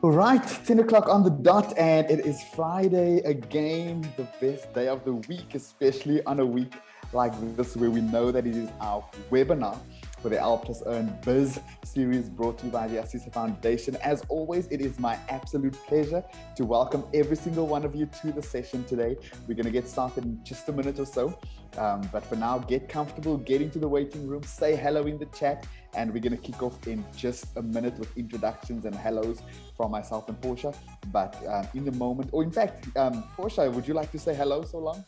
Right, 10 o'clock on the dot, and it is Friday again, the best day of the week, especially on a week like this where we know that it is our webinar for the L+EARN BIZ series brought to you by the Assisa Foundation. As always, it is my absolute pleasure to welcome every single one of you to the session today. We're going to get started in just a minute or so. But for now, get comfortable, get into the waiting room, say hello in the chat, and we're going to kick off in just a minute with introductions and hellos from myself and Portia. But in the moment, or in fact, Portia, would you like to say hello so long?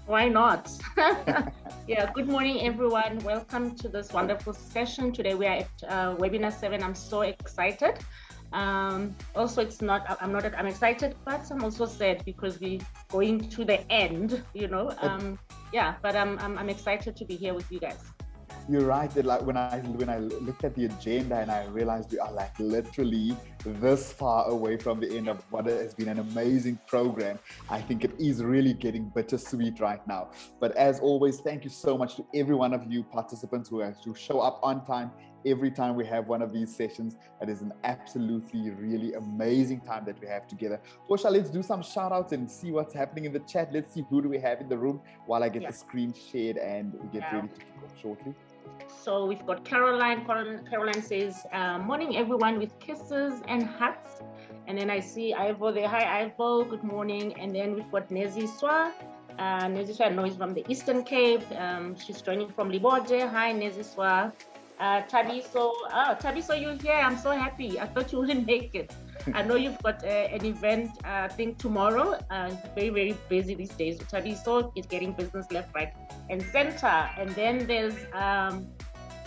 Why not? Yeah, good morning, everyone. Welcome to this wonderful session. Today we are at webinar 7. I'm so excited. Also, I'm excited, but I'm also sad because we're going to the end, you know. Yeah, but I'm excited to be here with you guys. You're right. That like when I looked at the agenda and I realized we are like literally this far away from the end of what has been an amazing program. I think it is really getting bittersweet right now. But as always, thank you so much to every one of you participants who show up on time every time we have one of these sessions. It is an absolutely really amazing time that we have together. Portia, let's do some shout outs and see what's happening in the chat. Let's see who do we have in the room while I get the screen shared and we get ready to kick off shortly. So we've got Caroline. Caroline says, morning everyone with kisses and hugs. And then I see Ivo there. Hi Ivo, good morning. And then we've got Nezi Swa. Nezi Swa, I know is from the Eastern Cape. She's joining from Liboje. Hi Nezi Swa. Tabiso, you're here. I'm so happy. I thought you wouldn't make it. I know you've got an event, I think tomorrow. Very, very busy these days. Tabiso is getting business left, right, and center. And then there's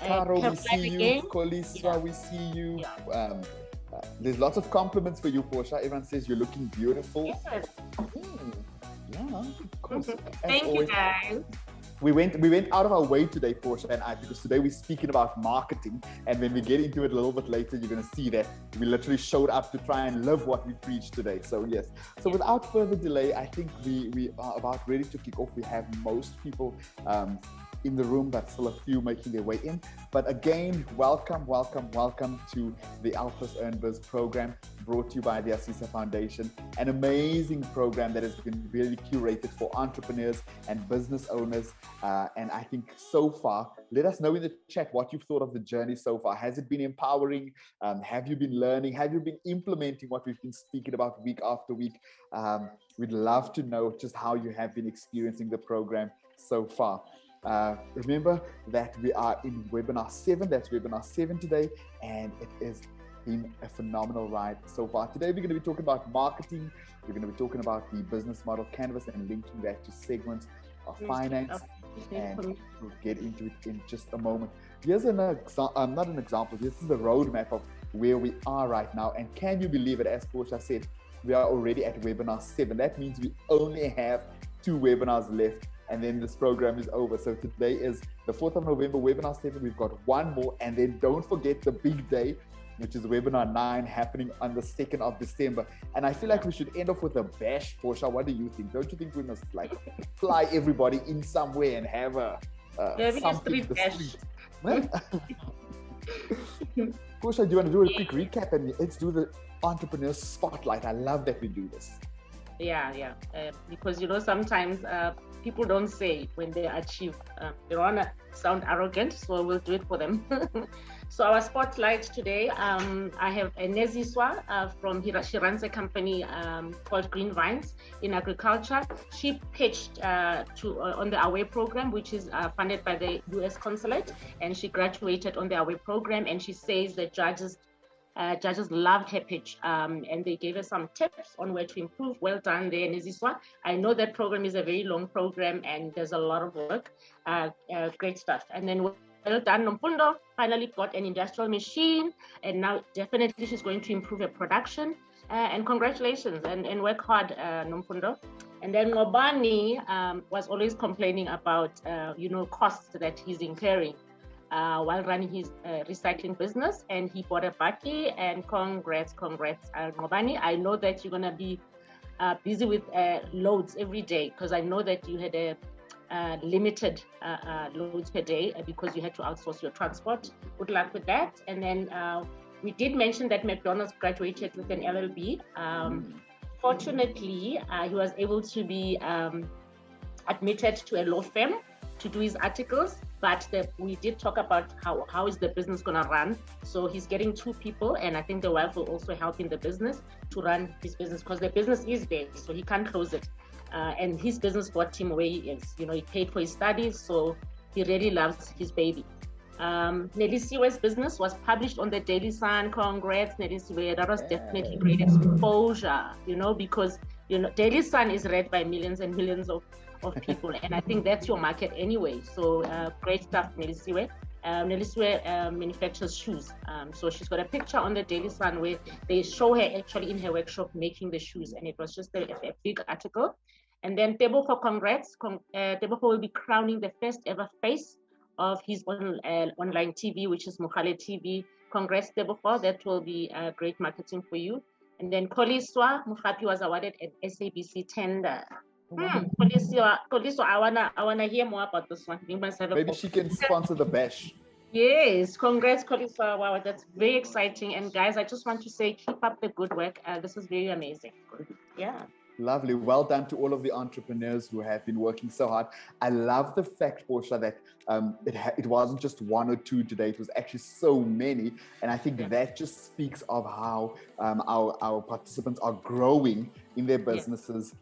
Caro, we see you. Koliswa, we see you. Yeah. There's lots of compliments for you, Portia. Everyone says you're looking beautiful. Yes. Yeah, of course. Thank you, guys. We went out of our way today, Portia and I, because today we're speaking about marketing. And when we get into it a little bit later, you're going to see that we literally showed up to try and live what we preach today. So yes. So without further delay, I think we are about ready to kick off. We have most people in the room, but still a few making their way in. But again, welcome to the L+EARN BIZ program brought to you by the Assisa Foundation, an amazing program that has been really curated for entrepreneurs and business owners. And I think so far, let us know in the chat what you've thought of the journey so far. Has it been empowering? Have you been learning? Have you been implementing what we've been speaking about week after week? We'd love to know just how you have been experiencing the program so far. Remember that we are in webinar 7. That's webinar 7 today, and it has been a phenomenal ride so far. Today we're going to be talking about marketing. We're going to be talking about the business model canvas and linking that to segments of finance, and we'll get into it in just a moment. Here's not an example. This is the roadmap of where we are right now, and can you believe it? As Portia said, we are already at webinar 7. That means we only have 2 webinars left, and then this program is over. So today is the 4th of November, webinar 7. We've got one more, and then don't forget the big day, which is webinar 9, happening on the 2nd of December. And I feel like we should end off with a bash, Portia. What do you think? Don't you think we must like fly everybody in somewhere and have a something? Portia, do you want to do a quick recap and let's do the entrepreneur spotlight? I love that we do this. Yeah. Because you know sometimes people don't say when they achieve. They want to sound arrogant, so we'll do it for them. So our spotlight today, I have Nezi Swa from she runs a company called Green Vines in agriculture. She pitched on the Away program, which is funded by the US Consulate, and she graduated on the Away program. And she says that judges loved her pitch, and they gave us some tips on where to improve. Well done there, Nezi Swa. I know that program is a very long program and there's a lot of work. Great stuff. And then well done, Nomfundo. Finally got an industrial machine, and now definitely she's going to improve her production. And congratulations, and work hard, Nomfundo. And then Ngobani was always complaining about costs that he's incurring while running his recycling business, and he bought a bakkie. And congrats, Ngobani. I know that you're gonna be busy with loads every day, because I know that you had a limited loads per day because you had to outsource your transport. Good luck with that. And then we did mention that McDonald's graduated with an LLB. Fortunately, he was able to be admitted to a law firm to do his articles, but we did talk about how is the business going to run. So he's getting 2 people, and I think the wife will also help in the business to run his business, because the business is there, so he can't close it. And his business got him where he is. You know, he paid for his studies, so he really loves his baby. Nelisiwe's business was published on the Daily Sun. Congrats, Nelisiwe. That was definitely great exposure, you know, because, you know, Daily Sun is read by millions and millions of people, and I think that's your market anyway. So great stuff, Nelisiwe. Nelisiwe manufactures shoes. So she's got a picture on the Daily Sun where they show her actually in her workshop making the shoes, and it was just a big article. And then Tebogo, congrats. Tebogo will be crowning the first ever face of his online TV, which is Mokale TV. Congrats, Tebogo. That will be great marketing for you. And then Koliswa Muhapi was awarded an SABC tender. Koliswa, I wanna hear more about this one. You must have maybe she can sponsor the bash. Yes, congrats, Koliswa. Wow, that's very exciting. And guys, I just want to say, keep up the good work. This is very amazing. Yeah. Lovely. Well done to all of the entrepreneurs who have been working so hard. I love the fact, Portia, that it wasn't just 1 or 2 today. It was actually so many. And I think that just speaks of how our participants are growing in their businesses.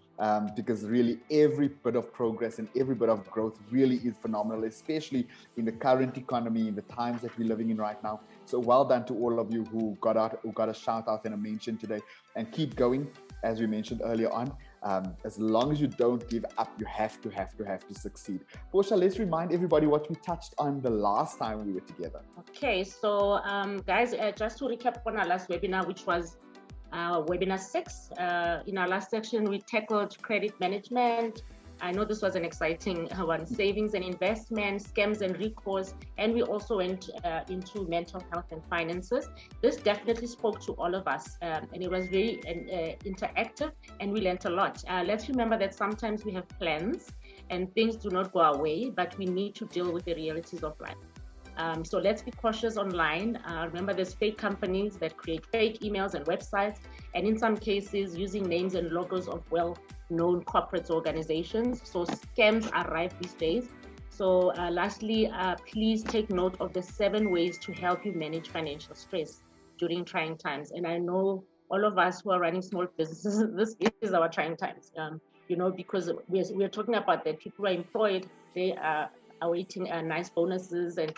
Because really every bit of progress and every bit of growth really is phenomenal, especially in the current economy, in the times that we're living in right now. So well done to all of you who got a shout out and a mention today, and keep going. As we mentioned earlier on, as long as you don't give up, you have to succeed. Portia, let's remind everybody what we touched on the last time we were together. Okay, so guys, just to recap on our last webinar, which was webinar 6. In our last section, we tackled credit management. I know this was an exciting one, savings and investment, scams and recourse, and we also went into mental health and finances. This definitely spoke to all of us, and it was very interactive, and we learned a lot. Let's remember that sometimes we have plans and things do not go our way, but we need to deal with the realities of life. So let's be cautious online. Remember, there's fake companies that create fake emails and websites, and in some cases using names and logos of well-known corporate organizations. So scams are rife these days. So lastly, please take note of the 7 ways to help you manage financial stress during trying times. And I know all of us who are running small businesses, this is our trying times, you know, because we're talking about that people who are employed, they are awaiting nice bonuses, and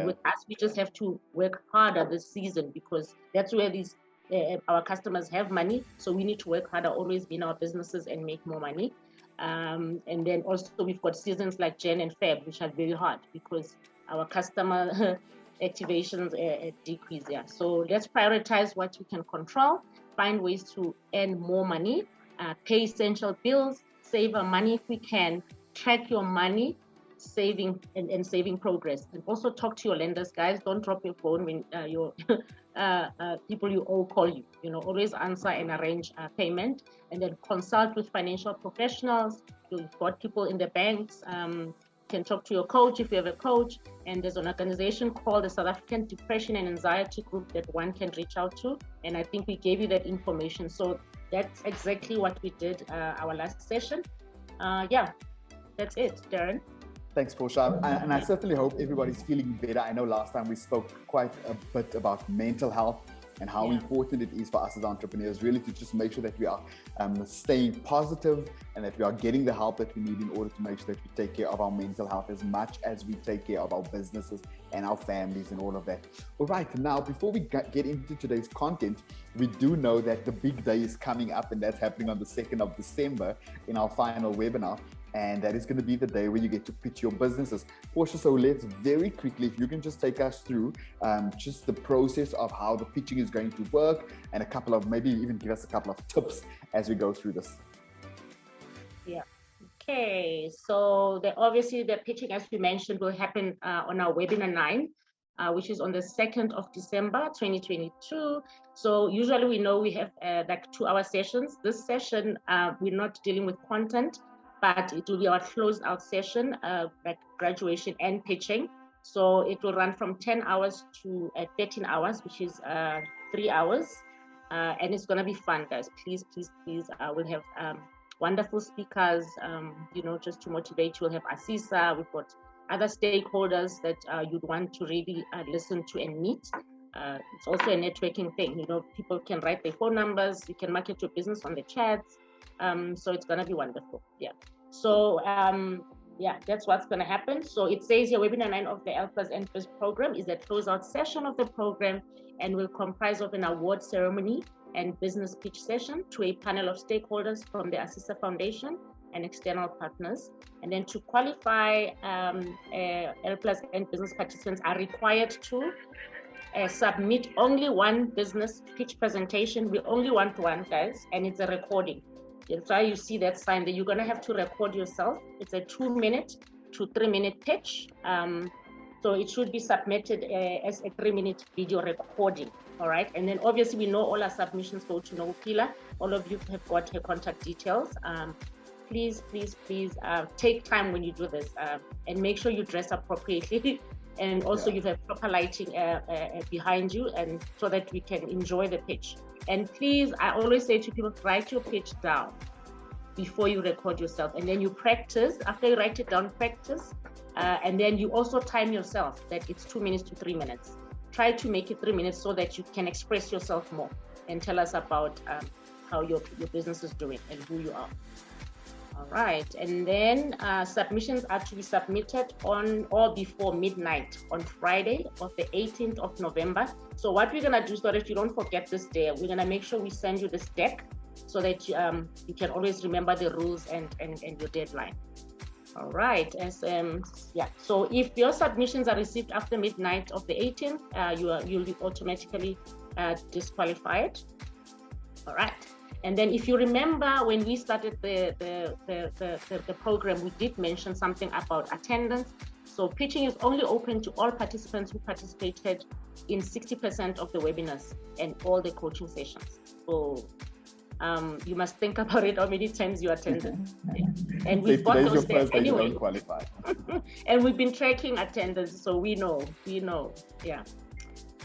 with us we just have to work harder this season, because that's where these our customers have money, so we need to work harder, always be in our businesses and make more money. And then also we've got seasons like Jan and Feb, which are very hard because our customer activations decrease. So let's prioritize what we can control, find ways to earn more money, pay essential bills, save our money if we can, track your money, saving and saving progress, and also talk to your lenders, guys. Don't drop your phone when your people you owe call you. You know, always answer and arrange payment, and then consult with financial professionals. You've got people in the banks. Can talk to your coach if you have a coach, and there's an organization called the South African Depression and Anxiety Group that one can reach out to, and I think we gave you that information. So that's exactly what we did our last session. That's it, Darren. Thanks, Portia. And I certainly hope everybody's feeling better. I know last time we spoke quite a bit about mental health and how important it is for us as entrepreneurs, really to just make sure that we are staying positive and that we are getting the help that we need in order to make sure that we take care of our mental health as much as we take care of our businesses and our families and all of that. All right, now before we get into today's content, we do know that the big day is coming up, and that's happening on the 2nd of December in our final webinar. And that is going to be the day where you get to pitch your businesses. Portia, so let's very quickly, if you can just take us through just the process of how the pitching is going to work, and a couple of, maybe even give us a couple of tips as we go through this. Yeah. Okay. So obviously the pitching, as we mentioned, will happen on our webinar 9, which is on the 2nd of December, 2022. So usually we know we have like 2-hour sessions. This session, we're not dealing with content, but it will be our closed out session, like graduation and pitching. So it will run from 10 hours to 13 hours, which is 3 hours. And it's going to be fun, guys. Please, please, please. We'll have wonderful speakers, just to motivate you. We'll have Asisa. We've got other stakeholders that you'd want to really listen to and meet. It's also a networking thing. People can write their phone numbers. You can market your business on the chats. So it's going to be wonderful. Yeah. So, that's what's going to happen. So it says here, webinar 9 of the L+EARN BIZ program is a closeout session of the program and will comprise of an award ceremony and business pitch session to a panel of stakeholders from the Asisa Foundation and external partners. And then to qualify, L+EARN business participants are required to submit only one business pitch presentation. We only want one, guys, and it's a recording. That's why you see that sign that you're going to have to record yourself. It's a 2-minute to 3-minute pitch. So it should be submitted as a 3-minute video recording. All right. And then obviously we know all our submissions go to Nopila. All of you have got her contact details. Please, please, please take time when you do this and make sure you dress appropriately. And also you have proper lighting behind you, and so that we can enjoy the pitch. And please, I always say to people, write your pitch down before you record yourself. And then you practice. After you write it down, practice. And then you also time yourself that it's 2 minutes to 3 minutes. Try to make it 3 minutes so that you can express yourself more and tell us about how your business is doing and who you are. All right, and then submissions are to be submitted on or before midnight on Friday of the 18th of November. So what we're gonna do so that you don't forget this day, we're gonna make sure we send you this deck so that you can always remember the rules and your deadline. All right, so if your submissions are received after midnight of the 18th, you'll be automatically disqualified. All right. And then if you remember when we started the program, we did mention something about attendance. So pitching is only open to all participants who participated in 60% of the webinars and all the coaching sessions. So you must think about it how many times you attended. Yeah. And we've got those there anyway. Qualify. And we've been tracking attendance, so we know, yeah.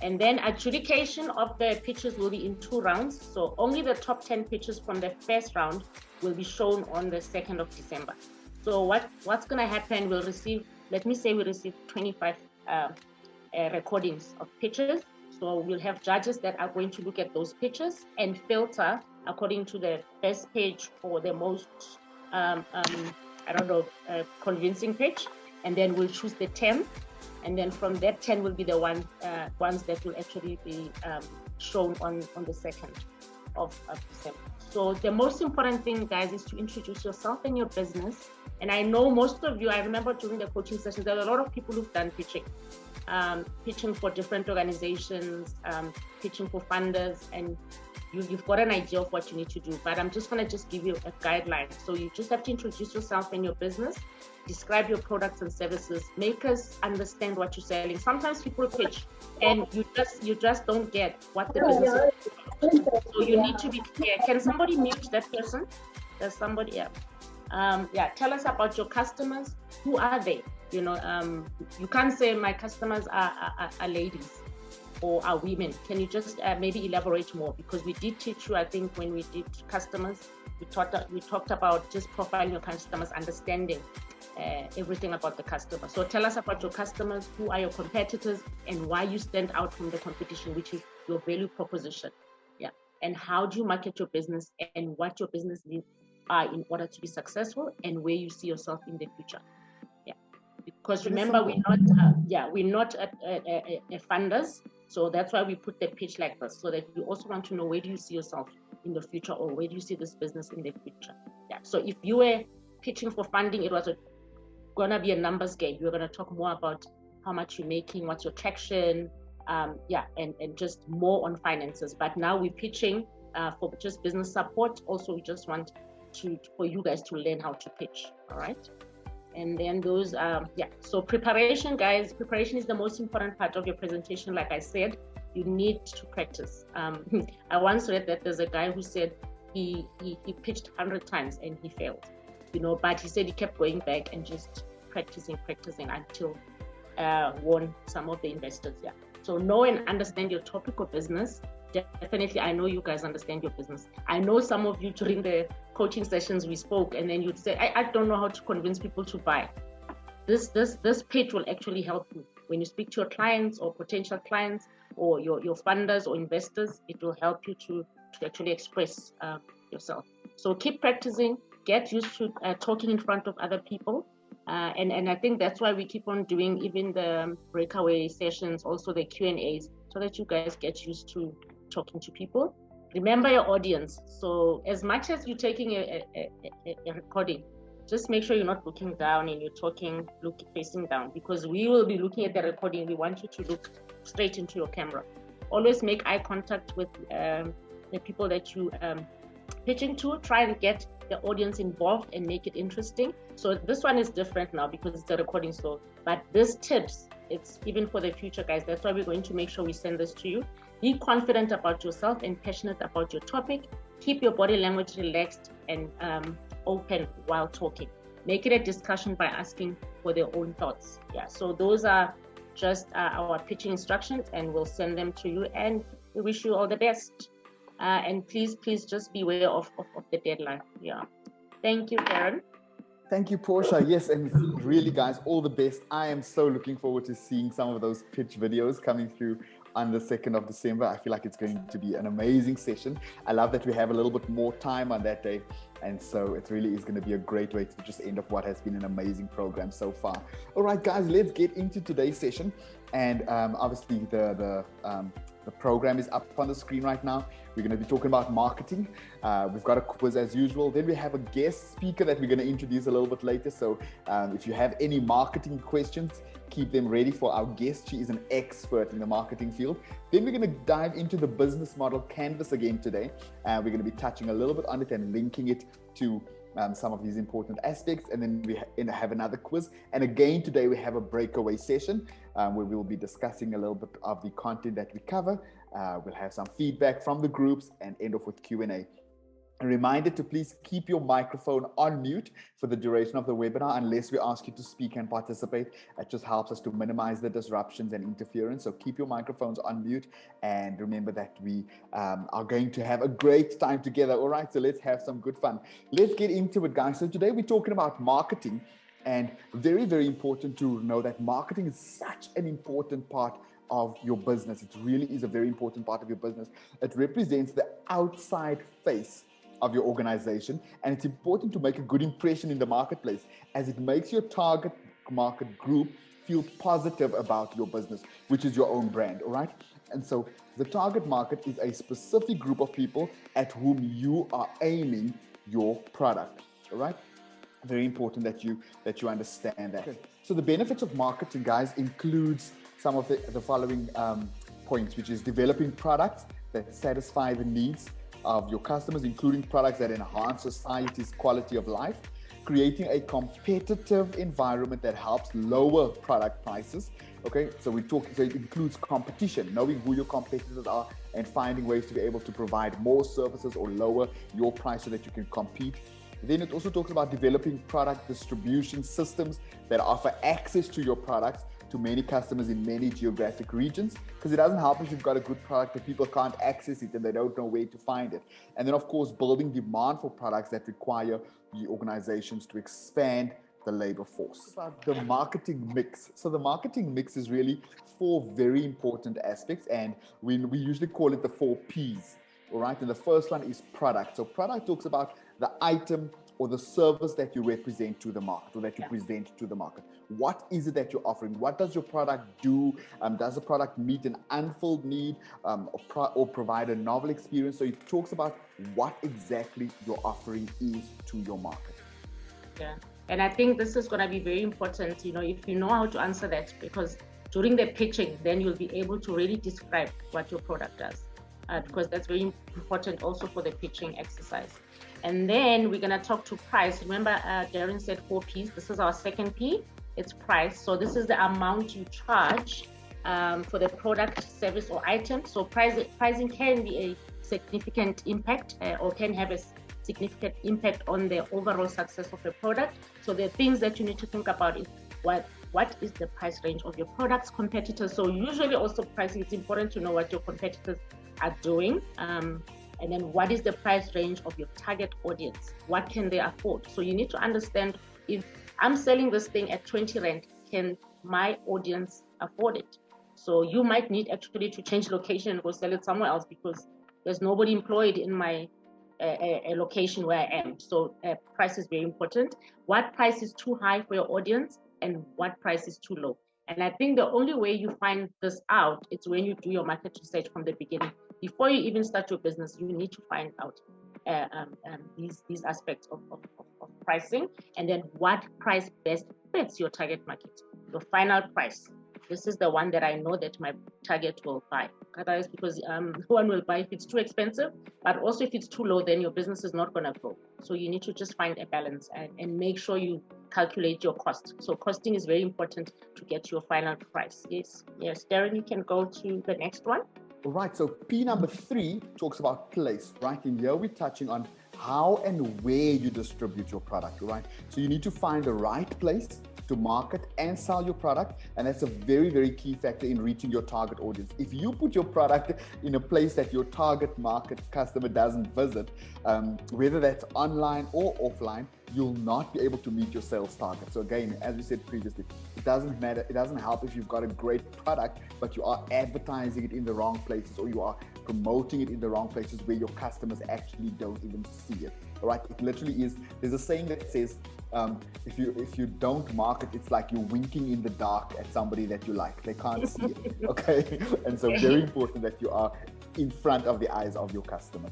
And then adjudication of the pitches will be in 2 rounds. So only the top 10 pitches from the first round will be shown on the 2nd of December. So what's going to happen, we'll receive, let me say we receive 25 recordings of pitches. So we'll have judges that are going to look at those pitches and filter according to the best page or the most, convincing pitch. And then we'll choose the 10. And then from that 10 will be the ones that will actually be shown on the 2nd of December. So the most important thing, guys, is to introduce yourself and your business. And I know most of you, I remember during the coaching sessions, there are a lot of people who've done pitching. Pitching for different organizations, pitching for funders, and you've got an idea of what you need to do. But I'm just going to give you a guideline. So you just have to introduce yourself and your business, describe your products and services, make us understand what you're selling. Sometimes people pitch and you just don't get what the business is about. So you need to be clear. Can somebody mute that person? There's somebody else. Tell us about your customers. Who are they? You can't say my customers are ladies or are women. Can you just maybe elaborate more? Because we did teach you, I think, when we did customers, we talked about just profiling your customers, understanding everything about the customer. So tell us about your customers, who are your competitors, and why you stand out from the competition, which is your value proposition. Yeah. And how do you market your business and what your business needs are in order to be successful and where you see yourself in the future. Yeah. Because remember, we're not funders. So that's why we put the pitch like this, so that you also want to know where do you see yourself in the future, or where do you see this business in the future. Yeah. So if you were pitching for funding, it was gonna be a numbers game. You're gonna talk more about how much you're making, what's your traction, and just more on finances. But now we're pitching for just business support. Also, we just want for you guys to learn how to pitch. All right. And then those, so preparation, guys. Preparation is the most important part of your presentation. Like I said, you need to practice. I once read that there's a guy who said he pitched 100 times and he failed, but he said he kept going back and just practicing until won some of the investors. Yeah. So know and understand your topic of business. Definitely, I know you guys understand your business. I know some of you during the coaching sessions we spoke, and then you'd say, I don't know how to convince people to buy. This pitch will actually help you when you speak to your clients or potential clients or your funders or investors. It will help you to actually express yourself. So keep practicing, get used to talking in front of other people. And I think that's why we keep on doing even the breakaway sessions, also the Q&As, so that you guys get used to talking to people. Remember your audience. So as much as you're taking a recording, just make sure you're not looking down and you're talking, facing down, because we will be looking at the recording. We want you to look straight into your camera. Always make eye contact with the people that you pitching to. Try to get the audience involved and make it interesting. So this one is different now because it's a recording. So, but this tips, it's even for the future, guys. That's why we're going to make sure we send this to you. Be confident about yourself and passionate about your topic. Keep your body language relaxed and open while talking. Make it a discussion by asking for their own thoughts. Yeah, so those are just our pitching instructions, and we'll send them to you, and we wish you all the best. And please just be aware of the deadline. Yeah. Thank you, Darren. Thank you, Portia. Yes, and really, guys, all the best. I am so looking forward to seeing some of those pitch videos coming through on the 2nd of December. I feel like it's going to be an amazing session. I love that we have a little bit more time on that day. And so it really is going to be a great way to just end off what has been an amazing program so far. All right, guys, let's get into today's session. And obviously the program is up on the screen right now. We're going to be talking about marketing. We've got a quiz as usual. Then we have a guest speaker that we're going to introduce a little bit later. So if you have any marketing questions, keep them ready for our guest. She is an expert in the marketing field. Then we're going to dive into the business model canvas again today. We're going to be touching a little bit on it and linking it to some of these important aspects. And then we have another quiz. And again, today we have a breakaway session where we'll be discussing a little bit of the content that we cover. We'll have some feedback from the groups and end off with Q&A. A reminder to please keep your microphone on mute for the duration of the webinar unless we ask you to speak and participate. It just helps us to minimize the disruptions and interference. So keep your microphones on mute, and remember that we are going to have a great time together. All right, so let's have some good fun. Let's get into it, guys. So today we're talking about marketing, and very, very important to know that marketing is such an important part of your business. It really is a very important part of your business. It represents the outside face of your organization, and it's important to make a good impression in the marketplace, as it makes your target market group feel positive about your business, which is your own brand. All right, and so the target market is a specific group of people at whom you are aiming your product. All right, very important that you understand that. Okay. So the benefits of marketing, guys, includes some of the following points, which is developing products that satisfy the needs of your customers, including products that enhance society's quality of life, creating a competitive environment that helps lower product prices. Okay, so it includes competition, knowing who your competitors are and finding ways to be able to provide more services or lower your price so that you can compete. Then it also talks about developing product distribution systems that offer access to your products to many customers in many geographic regions, because it doesn't help if you've got a good product but people can't access it and they don't know where to find it. And then, of course, building demand for products that require the organizations to expand the labor force. About the marketing mix. So the marketing mix is really 4 very important aspects, and we usually call it the 4 Ps. All right, and the first one is product. So product talks about the item or the service that you represent to the market, or that you present to the market. What is it that you're offering? What does your product do? Does the product meet an unfilled need or provide a novel experience? So it talks about what exactly your offering is to your market. Yeah, and I think this is going to be very important, if you know how to answer that, because during the pitching, then you'll be able to really describe what your product does, because that's very important also for the pitching exercise. And then we're going to talk to price. Remember, Darren said 4 Ps. This is our second P. It's price. So this is the amount you charge for the product, service, or item. So pricing can be a significant impact or can have a significant impact on the overall success of the product. So the things that you need to think about is what is the price range of your products, competitors. So usually also pricing, it's important to know what your competitors are doing. And then what is the price range of your target audience? What can they afford? So you need to understand, if I'm selling this thing at 20 Rand, can my audience afford it? So you might need actually to change location and go sell it somewhere else because there's nobody employed in my a location where I am. So price is very important. What price is too high for your audience and what price is too low? And I think the only way you find this out is when you do your market research from the beginning. Before you even start your business, you need to find out these aspects of pricing, and then what price best fits your target market, your final price. This is the one that I know that my target will buy. Otherwise, because no one will buy if it's too expensive, but also if it's too low, then your business is not going to grow. So you need to just find a balance and make sure you calculate your cost. So costing is very important to get your final price. Yes, Darren, you can go to the next one. All right, so P number 3 talks about place, right? And here we're touching on how and where you distribute your product, right? So you need to find the right place to market and sell your product, and that's a very, very key factor in reaching your target audience. If you put your product in a place that your target market customer doesn't visit, whether that's online or offline, you'll not be able to meet your sales target. So again, as we said previously, it doesn't matter, it doesn't help if you've got a great product, but you are advertising it in the wrong places, or you are promoting it in the wrong places where your customers actually don't even see it. All right, it literally is, there's a saying that says, if you don't market, it's like you're winking in the dark at somebody that you like. They can't see it, okay? And so very important that you are in front of the eyes of your customer.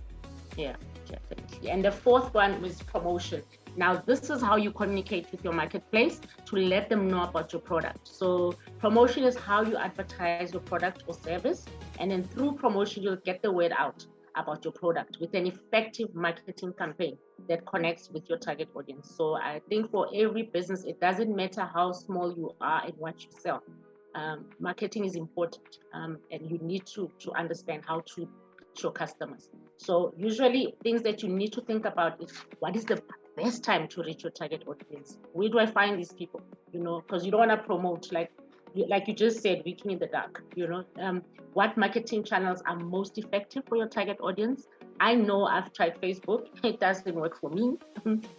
Yeah, definitely. And the fourth one was promotion. Now, this is how you communicate with your marketplace to let them know about your product. So promotion is how you advertise your product or service. And then through promotion, you'll get the word out about your product with an effective marketing campaign that connects with your target audience. So I think for every business, it doesn't matter how small you are and what you sell. Marketing is important, and you need to understand how to reach your customers. So usually things that you need to think about is, what is the best time to reach your target audience? Where do I find these people? Because you don't want to promote like you just said, winking in the dark. What marketing channels are most effective for your target audience? I know I've tried Facebook. It doesn't work for me.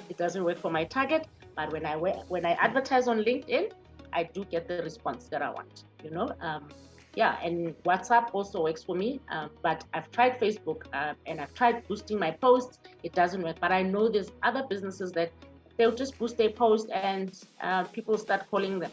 It doesn't work for my target. But when I advertise on LinkedIn, I do get the response that I want. And WhatsApp also works for me. But I've tried Facebook and I've tried boosting my posts. It doesn't work. But I know there's other businesses that they'll just boost their post and people start calling them.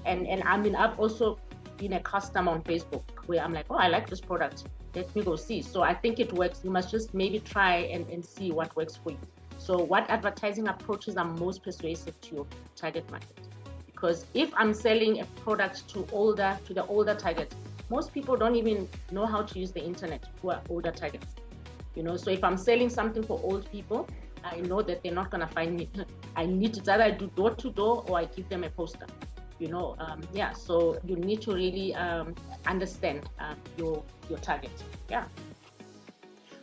And I mean, I've also been a customer on Facebook where I'm like, oh, I like this product. Let me go see. So I think it works. You must just maybe try and see what works for you. So what advertising approaches are most persuasive to your target market? Because if I'm selling a product to the older target, most people don't even know how to use the internet who are older targets. So if I'm selling something for old people, I know that they're not going to find me. I need to either do door to door or I give them a poster. So you need to really understand your target. Yeah.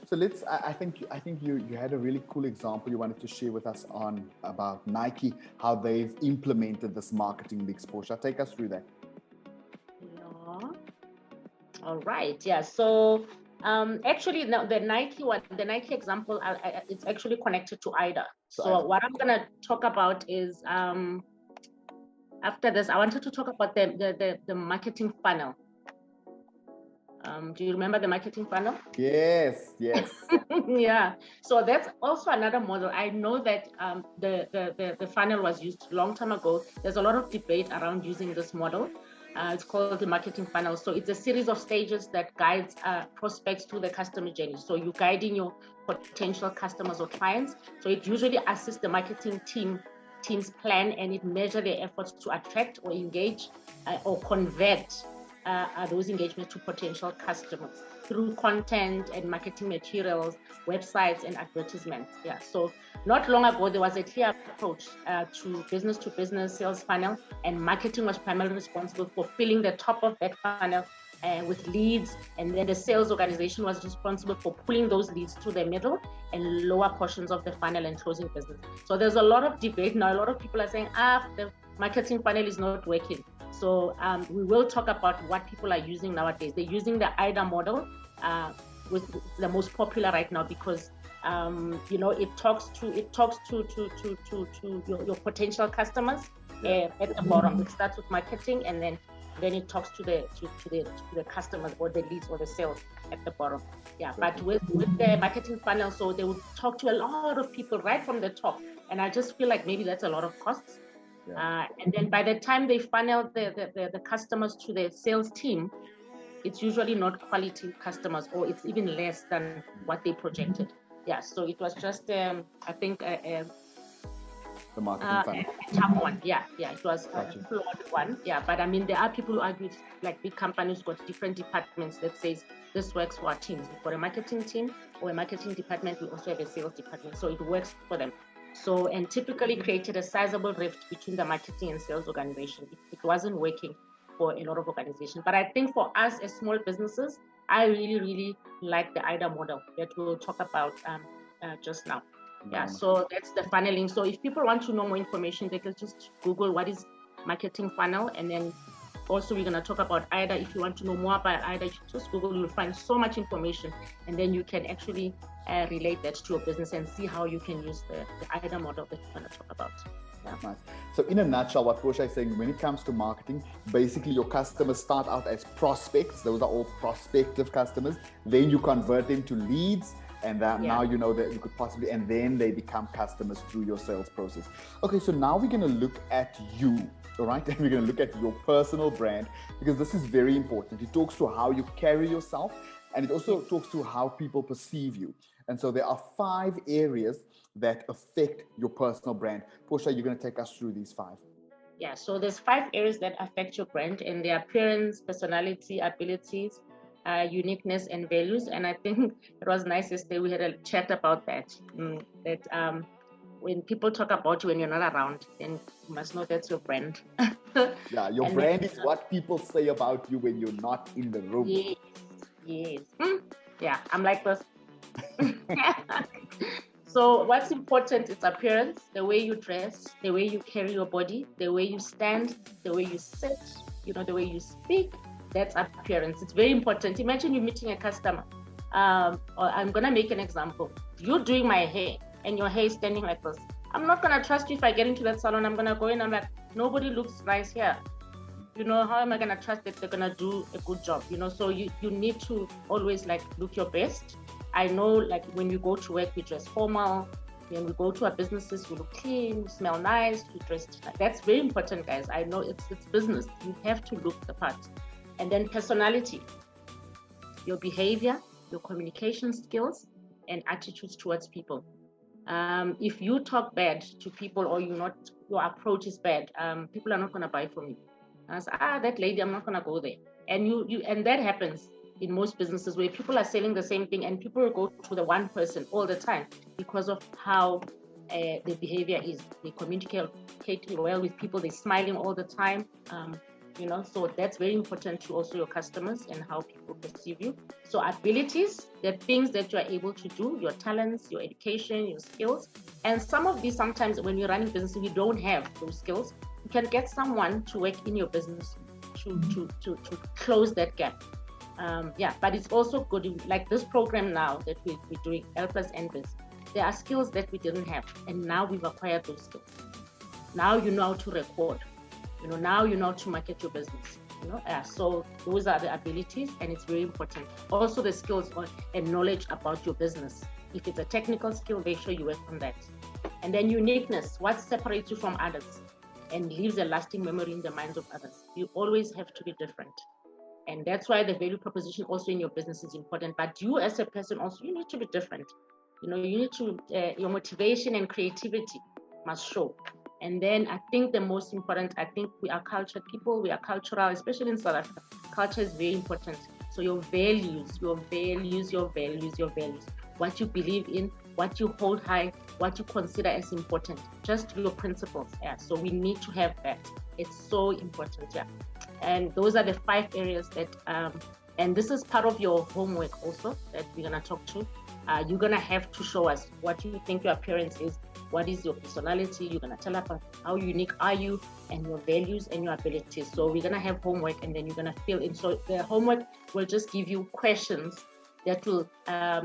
So I think you had a really cool example you wanted to share with us on about Nike, how they've implemented this marketing mix. Portia, take us through that. Yeah. All right. Yeah. So actually, now the Nike example, it's actually connected to IDA. So what I'm gonna talk about is after this, I wanted to talk about the marketing funnel. Do you remember the marketing funnel? Yes. Yeah. So that's also another model. I know that the funnel was used a long time ago. There's a lot of debate around using this model. It's called the marketing funnel. So it's a series of stages that guides prospects through the customer journey. So you're guiding your potential customers or clients. So it usually assists the marketing team's plan, and it measures their efforts to attract or engage or convert those engagements to potential customers through content and marketing materials, websites, and advertisements. Yeah. So not long ago, there was a clear approach to business sales funnel, and marketing was primarily responsible for filling the top of that funnel with leads, and then the sales organization was responsible for pulling those leads to the middle and lower portions of the funnel and closing business. So there's a lot of debate now. A lot of people are saying, marketing funnel is not working. So we will talk about what people are using nowadays. They're using the IDA model, with the most popular right now, because it talks to your potential customers at the bottom. It starts with marketing, and then it talks to the customers or the leads or the sales at the bottom. But with the marketing funnel, so they would talk to a lot of people right from the top, and I just feel like maybe that's a lot of costs. And then by the time they funnel the customers to the sales team, it's usually not quality customers, or it's even less than what they projected. So it was just I think the marketing funnel. A tough one. It was a flawed one. But I mean, there are people who argue, like big companies got different departments that says this works for our teams. We've got a marketing team or a marketing department. We also have a sales department, so it works for them. So, and typically created a sizable rift between the marketing and sales organization. It wasn't working for a lot of organizations. But I think for us as small businesses, I really, really like the IDA model that we'll talk about just now. So that's the funneling. So if people want to know more information, they can just Google what is marketing funnel. And then also we're going to talk about IDA. If you want to know more about IDA, just Google, you'll find so much information. And then you can actually relate that to your business and see how you can use the IDA model that we're going to talk about. Nice. So in a nutshell, what Portia is saying, when it comes to marketing, basically your customers start out as prospects. Those are all prospective customers. Then you convert them to leads, and now you know that you could possibly, and then they become customers through your sales process. Okay, so now we're going to look at you, all right? And we're going to look at your personal brand, because this is very important. It talks to how you carry yourself, and it also talks to how people perceive you. And so there are 5 areas that affect your personal brand. Portia, you're going to take us through these 5. So there's 5 areas that affect your brand, and their appearance, personality, abilities, uniqueness, and values. And I think it was nice yesterday we had a chat about that. When people talk about you when you're not around, then you must know that's your brand. Your brand is what people say about you when you're not in the room. Yes. I'm like this. So what's important is appearance, the way you dress, the way you carry your body, the way you stand, the way you sit, the way you speak. That's appearance. It's very important. Imagine you're meeting a customer. Or I'm going to make an example. You're doing my hair and your hair is standing like this. I'm not going to trust you if I get into that salon. I'm going to go in. I'm like, nobody looks nice here. How am I going to trust that they're going to do a good job? So you need to always look your best. I know when we go to work, we dress formal. When we go to our businesses, we look clean, we smell nice, we dress. That's very important, guys. I know it's business. You have to look the part. And then personality, your behavior, your communication skills, and attitudes towards people. If you talk bad to people or your approach is bad, people are not going to buy from you. I say, that lady, I'm not going to go there. And that happens in most businesses where people are selling the same thing and people go to the one person all the time because of how the behavior is. They communicate well with people. They're smiling all the time. So that's very important to also your customers and how people perceive you. So abilities, the things that you are able to do, your talents, your education, your skills. And some of these, sometimes when you're running business, you don't have those skills. You can get someone to work in your business to close that gap. But it's also good, like this program now that we're doing, L+EARN BIZ. There are skills that we didn't have, and now we've acquired those skills. Now you know how to record. Now you know how to market your business. So those are the abilities, and it's very important. Also the skills and knowledge about your business. If it's a technical skill, make sure you work on that. And then uniqueness, what separates you from others and leaves a lasting memory in the minds of others. You always have to be different. And that's why the value proposition also in your business is important. But you as a person also, you need to be different. You need to, your motivation and creativity must show. And then I think the most important, I think we are cultured people, we are cultural, especially in South Africa. Culture is very important. So your values, what you believe in, what you hold high, what you consider as important, just your principles. So we need to have that. It's so important. And those are the 5 areas that, and this is part of your homework also that we're going to talk to. You're going to have to show us what you think your appearance is, what is your personality. You're going to tell about how unique are you and your values and your abilities. So we're going to have homework, and then you're going to fill in. So the homework will just give you questions that will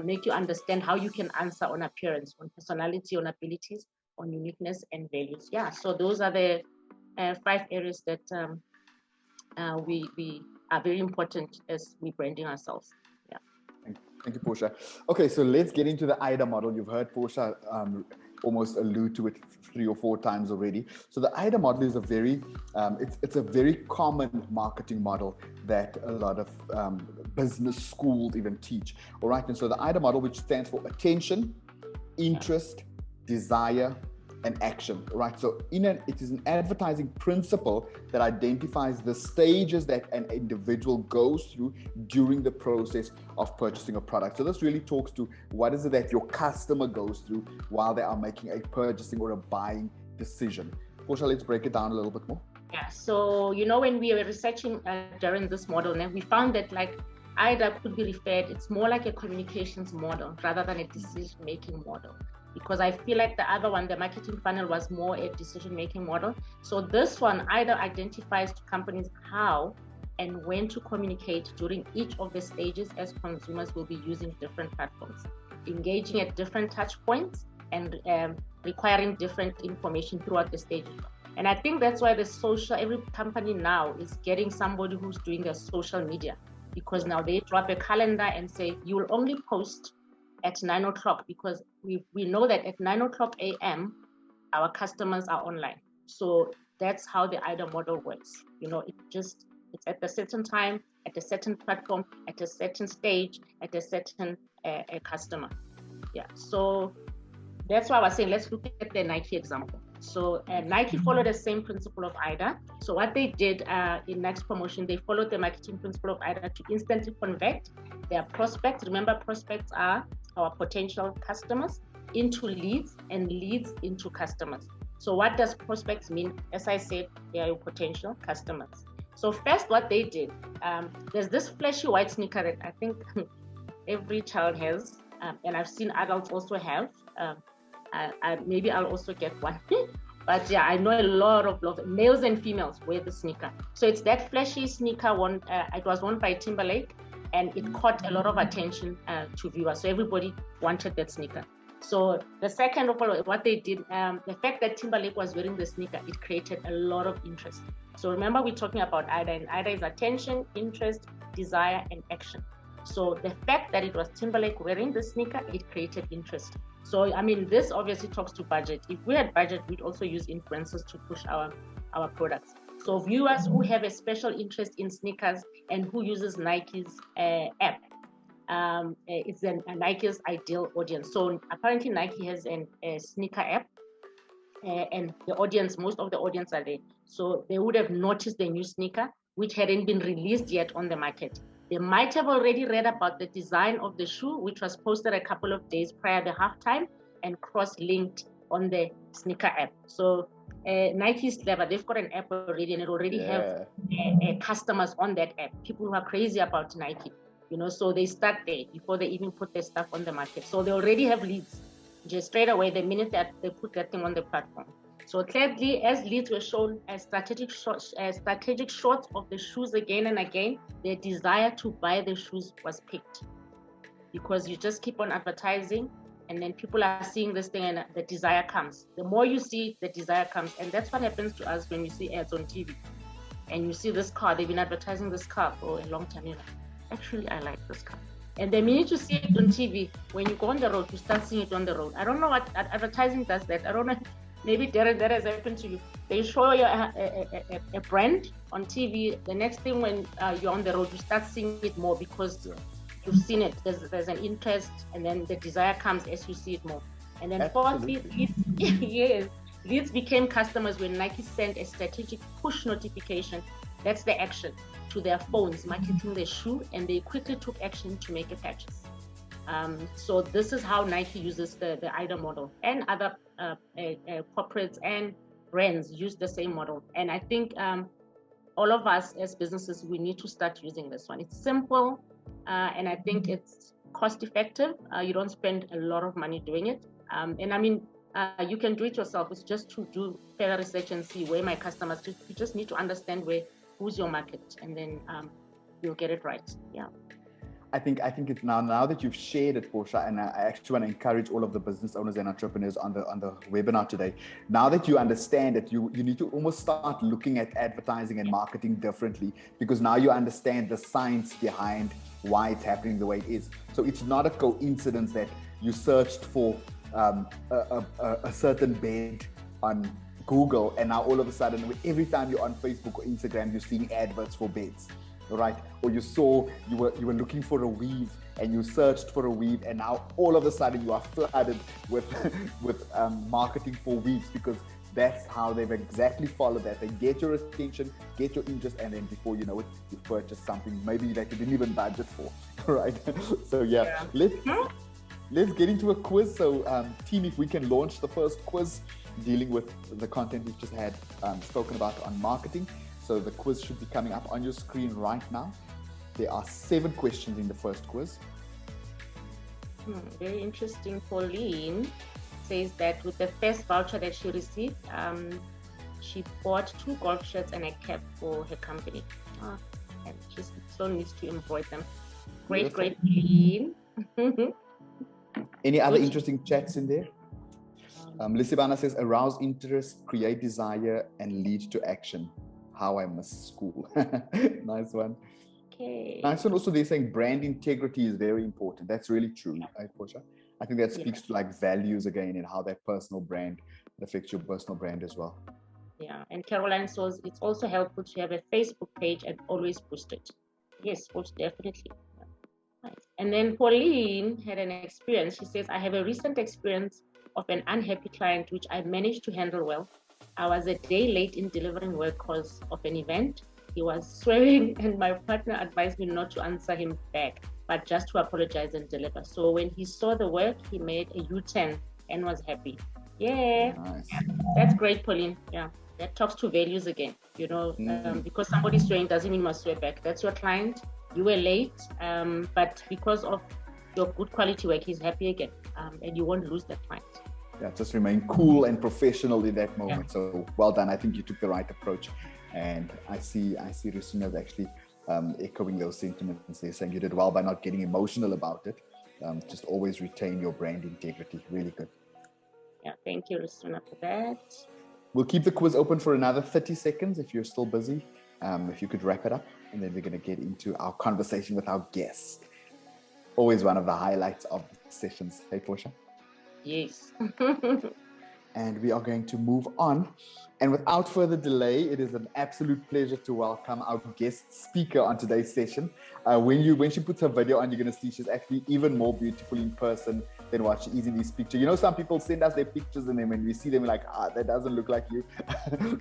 make you understand how you can answer on appearance, on personality, on abilities, on uniqueness and values. Yeah, so those are the 5 areas that we are very important as we branding ourselves. Yeah. Thank you, Portia. Okay, so let's get into the IDA model. You've heard Portia almost allude to it 3 or 4 times already. So the IDA model is a very, it's a very common marketing model that a lot of business schools even teach. All right, and so the IDA model, which stands for attention, interest, desire, and action, right? So it is an advertising principle that identifies the stages that an individual goes through during the process of purchasing a product. So this really talks to what is it that your customer goes through while they are making a purchasing or a buying decision. Portia, let's break it down a little bit more. Yeah, so when we were researching during this model, we found that IDA could be referred, it's more like a communications model rather than a decision-making model. Because I feel like the other one, the marketing funnel, was more a decision-making model. So this one either identifies to companies how and when to communicate during each of the stages, as consumers will be using different platforms, engaging at different touch points, and requiring different information throughout the stages. And I think that's why every company now is getting somebody who's doing their social media, because now they drop a calendar and say, you will only post at 9 o'clock, because we know that at 9 o'clock a.m. our customers are online. So that's how the IDA model works. It's at a certain time, at a certain platform, at a certain stage, at a certain customer. Yeah. So that's why I was saying, let's look at the Nike example. So Nike followed the same principle of IDA. So what they did in Next Promotion, they followed the marketing principle of IDA to instantly convert their prospects. Remember, prospects are our potential customers into leads, and leads into customers. So what does prospects mean? As I said, they are your potential customers. So first, what they did, there's this flashy white sneaker that I think every child has, and I've seen adults also have. Maybe I'll also get one. But yeah, I know a lot of males and females wear the sneaker. So it's that flashy sneaker one. It was worn by Timberlake, and it caught a lot of attention to viewers. So everybody wanted that sneaker. So the second of all, what they did, the fact that Timberlake was wearing the sneaker, it created a lot of interest. So remember, we're talking about IDA, and IDA is attention, interest, desire, and action. So the fact that it was Timberlake wearing the sneaker, it created interest. So, this obviously talks to budget. If we had budget, we'd also use influencers to push our products. So viewers who have a special interest in sneakers and who uses Nike's app, it's a Nike's ideal audience. So apparently Nike has a sneaker app, and most of the audience are there. So they would have noticed the new sneaker, which hadn't been released yet on the market. They might have already read about the design of the shoe, which was posted a couple of days prior to halftime and cross-linked on the sneaker app. So Nike's clever. They've got an app already, and it already have customers on that app, people who are crazy about Nike. So they start there before they even put their stuff on the market. So they already have leads just straight away the minute that they put that thing on the platform. So thirdly, as leads were shown as strategic shots of the shoes again and again, their desire to buy the shoes was picked, because you just keep on advertising, and then people are seeing this thing, and the desire comes. The more you see, the desire comes. And that's what happens to us when you see ads on TV and you see this car. They've been advertising this car for a long time. You're like, actually, I like this car. And the minute you see it on TV, when you go on the road, you start seeing it on the road. I don't know what advertising does that. I don't know. Maybe Derek, that has happened to you. They show you a brand on TV. The next thing, when you're on the road, you start seeing it more because you've seen it. There's an interest, and then the desire comes as you see it more. And then fourthly, leads became customers when Nike sent a strategic push notification. That's the action to their phones, marketing their shoe, and they quickly took action to make a purchase. So this is how Nike uses the IDA model, and other corporates and brands use the same model. And I think all of us as businesses, we need to start using this one. It's simple, and I think it's cost effective. You don't spend a lot of money doing it. And You can do it yourself. It's just to do further research and see where my customers. You just need to understand who's your market, and then you'll get it right. Yeah. I think it's now that you've shared it, Portia, and I actually want to encourage all of the business owners and entrepreneurs on the webinar today. Now that you understand it, you need to almost start looking at advertising and marketing differently, because now you understand the science behind why it's happening the way it is. So it's not a coincidence that you searched for a certain bed on Google, and now all of a sudden, every time you're on Facebook or Instagram, you're seeing adverts for beds. Right? Or you were looking for a weave and you searched for a weave, and now all of a sudden you are flooded with marketing for weaves, because that's how they've exactly followed that. They get your attention, get your interest, and then before you know it, you've purchased something maybe that you didn't even budget for. Right? So yeah. Let's get into a quiz. So team, if we can launch the first quiz dealing with the content we've just had spoken about on marketing. So the quiz should be coming up on your screen right now. There are 7 questions in the first quiz. Very interesting. Pauline says that with the first voucher that she received, she bought 2 golf shirts and a cap for her company. And she still needs to embroider them. Great, Pauline. Any other interesting chats in there? Lisibana says, arouse interest, create desire, and lead to action. How I miss school. Nice one. Okay. Nice one. Also, they're saying brand integrity is very important. That's really true, right, Portia? I think that speaks to like values again, and how that personal brand affects your personal brand as well. Yeah. And Caroline says it's also helpful to have a Facebook page and always post it. Yes, most definitely. Nice. And then Pauline had an experience. She says, I have a recent experience of an unhappy client, which I managed to handle well. I was a day late in delivering work because of an event. He was swearing, and my partner advised me not to answer him back, but just to apologize and deliver. So when he saw the work, he made a U-turn and was happy. Yeah. Nice. That's great, Pauline. Yeah. That talks to values again. You know, because somebody's swearing doesn't mean you must swear back. That's your client. You were late, but because of your good quality work, he's happy again, and you won't lose that client. Yeah, just remain cool and professional in that moment. Yeah. So well done. I think you took the right approach, and I see Risuna actually echoing those sentiments. They're saying you did well by not getting emotional about it. Just always retain your brand integrity. Really good. Yeah, thank you, Risuna, for that. We'll keep the quiz open for another 30 seconds if you're still busy. If you could wrap it up, and then we're going to get into our conversation with our guest. Always one of the highlights of the sessions. Hey, Portia? Yes. And we are going to move on. And without further delay, it is an absolute pleasure to welcome our guest speaker on today's session. When she puts her video on, you're going to see she's actually even more beautiful in person than what she is in this picture. You know, some people send us their pictures, and then when we see them, we're like, that doesn't look like you.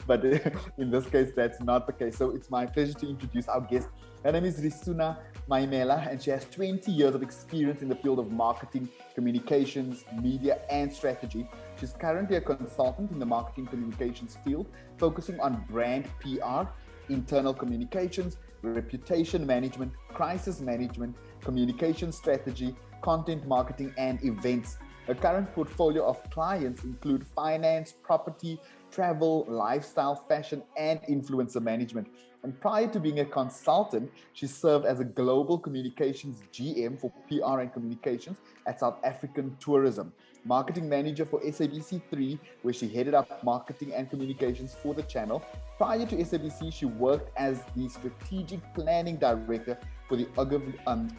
But in this case, that's not the case. So it's my pleasure to introduce our guest. Her name is Risuna Maimela, and she has 20 years of experience in the field of marketing, communications, media, and strategy. She's currently a consultant in the marketing communications field, focusing on brand PR, internal communications, reputation management, crisis management, communication strategy, content marketing, and events. Her current portfolio of clients include finance, property, travel, lifestyle, fashion, and influencer management. And prior to being a consultant, she served as a global communications GM for PR and communications at South African Tourism, marketing manager for SABC3, where she headed up marketing and communications for the channel. Prior to SABC, she worked as the strategic planning director for the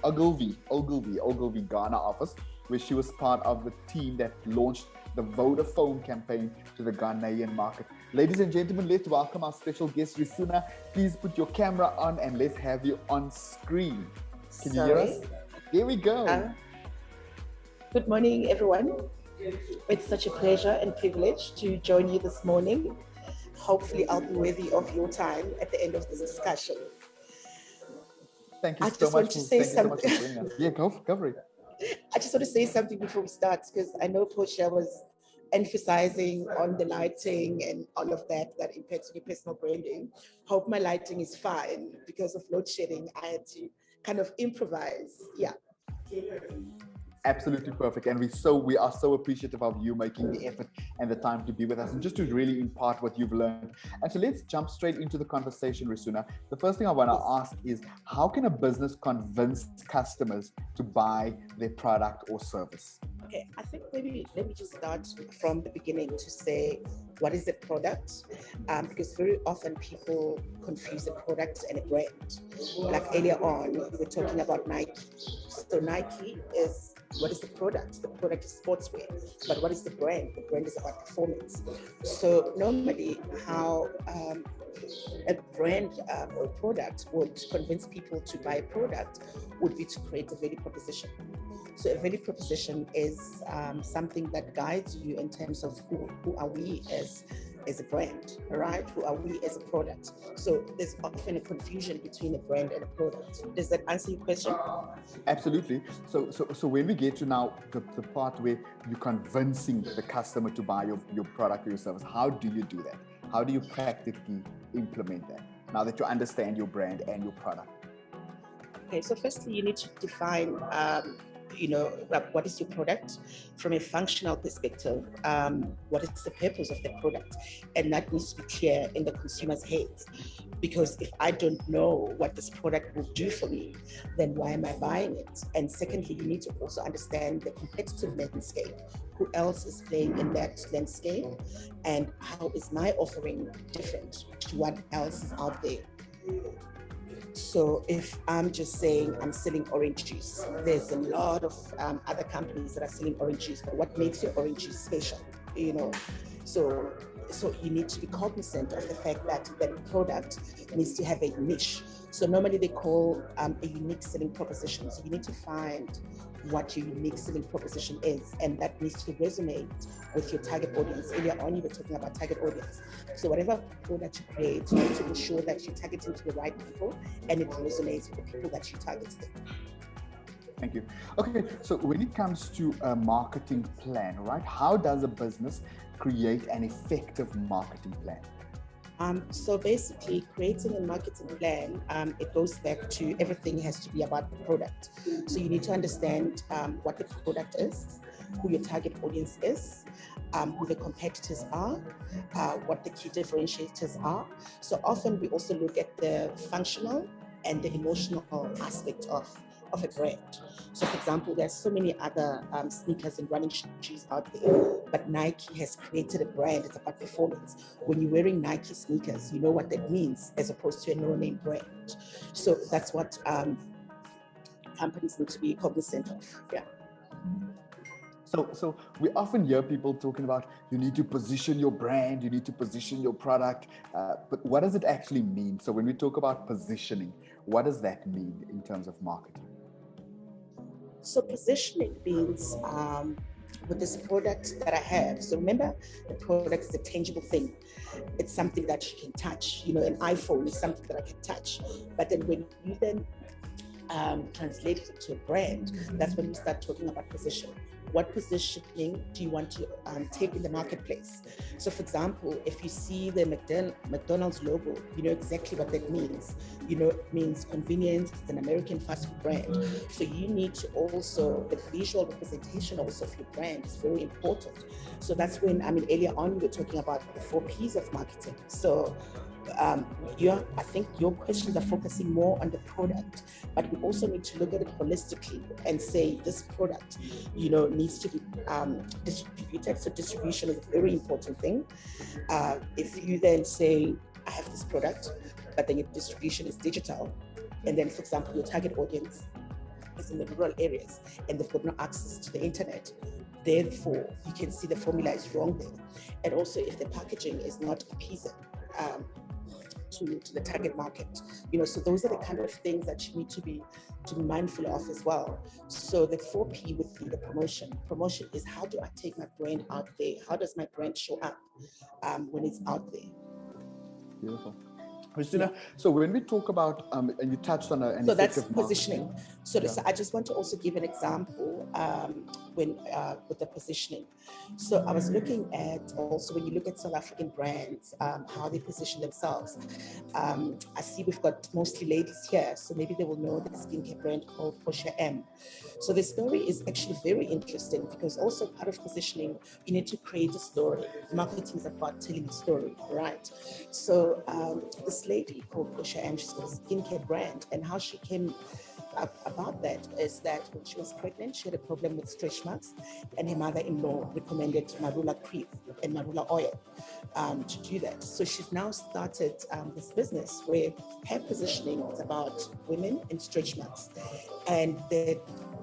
Ogilvy Ghana office, where she was part of the team that launched the Vodafone campaign to the Ghanaian market. Ladies and gentlemen, let's welcome our special guest, Risuna. Please put your camera on and let's have you on screen. Can you hear us? Here we go. Good morning, everyone. It's such a pleasure and privilege to join you this morning. Hopefully, I'll be worthy of your time at the end of this discussion. Thank you so much for joining us. Yeah, go for it. I just want to say something before we start, because I know Portia was emphasizing on the lighting and all of that impacts your personal branding. Hope my lighting is fine. Because of load shedding, I had to kind of improvise. Yeah. Absolutely perfect. And we are so appreciative of you making the effort and the time to be with us and just to really impart what you've learned. And so let's jump straight into the conversation, Risuna. The first thing I want to ask is, how can a business convince customers to buy their product or service? Okay, I think maybe let me just start from the beginning to say, what is a product? Because very often people confuse a product and a brand. Like earlier on, we were talking about Nike. So Nike is, what is the product? The product is sportswear. But what is the brand? The brand is about performance. So normally how a brand or a product would convince people to buy a product would be to create a value proposition. So a value proposition is something that guides you in terms of who are we as a brand, right? Who are we as a product? So there's often a confusion between a brand and a product. Does that answer your question? Absolutely. So when we get to now the part where you're convincing the customer to buy your product or your service, how do you do that? How do you practically implement that now that you understand your brand and your product? Okay, so firstly, you need to define what is your product from a functional perspective. What is the purpose of the product? And that needs to be clear in the consumer's heads. Because if I don't know what this product will do for me, then why am I buying it? And secondly, you need to also understand the competitive landscape. Who else is playing in that landscape? And how is my offering different to what else is out there? So if I'm just saying I'm selling orange juice, there's a lot of other companies that are selling orange juice, but what makes your orange juice special? So you need to be cognizant of the fact that that product needs to have a niche. So normally they call a unique selling proposition. So you need to find what your unique selling proposition is, and that needs to resonate with your target audience. Earlier on, you were talking about target audience. So whatever product you create, you need to ensure that you're targeting to the right people and it resonates with the people that you target. Thank you. Okay, so when it comes to a marketing plan, right, how does a business create an effective marketing plan? So basically, creating a marketing plan, it goes back to everything has to be about the product. So you need to understand what the product is, who your target audience is, who the competitors are, what the key differentiators are. So often we also look at the functional and the emotional aspect of a brand. So for example, there's so many other sneakers and running shoes out there, but Nike has created a brand. It's about performance. When you're wearing Nike sneakers, you know what that means as opposed to a no-name brand. So that's what companies need to be cognizant of. Yeah. So we often hear people talking about you need to position your brand, you need to position your product, but what does it actually mean? So when we talk about positioning, what does that mean in terms of marketing? So positioning means with this product that I have. So remember, the product is a tangible thing. It's something that you can touch. An iPhone is something that I can touch. But then when you then translate it to a brand, that's when we start talking about positioning. What positioning do you want to take in the marketplace? So for example, if you see the McDonald's logo, you know exactly what that means. It means convenience. It's an American fast food brand. So you need to also, the visual representation also of your brand is very important. So that's when, earlier on, we were talking about the 4 Ps of marketing. So I think your questions are focusing more on the product, but we also need to look at it holistically and say this product, needs to be distributed. So distribution is a very important thing. If you then say, I have this product, but then your distribution is digital, and then, for example, your target audience is in the rural areas and they've got no access to the internet, therefore, you can see the formula is wrong there. And also, if the packaging is not appeasing, to the target market, so those are the kind of things that you need to be mindful of as well. So the 4P would be the promotion. Promotion is, how do I take my brand out there? How does my brand show up when it's out there? Beautiful. Christina, so when we talk about, and you touched on an so that's effective positioning. So, yeah. So I just want to also give an example. when with the positioning. So I was looking at also when you look at South African brands, how they position themselves. I see we've got mostly ladies here, so maybe they will know the skincare brand called Portia M. So the story is actually very interesting because also part of positioning, you need to create a story. Marketing is about telling a story, right? So this lady called Portia M, she's got a skincare brand, and how she came about that is that when she was pregnant, she had a problem with stretch marks, and her mother-in-law recommended marula cream and marula oil to do that. So she's now started this business where her positioning is about women and stretch marks, and the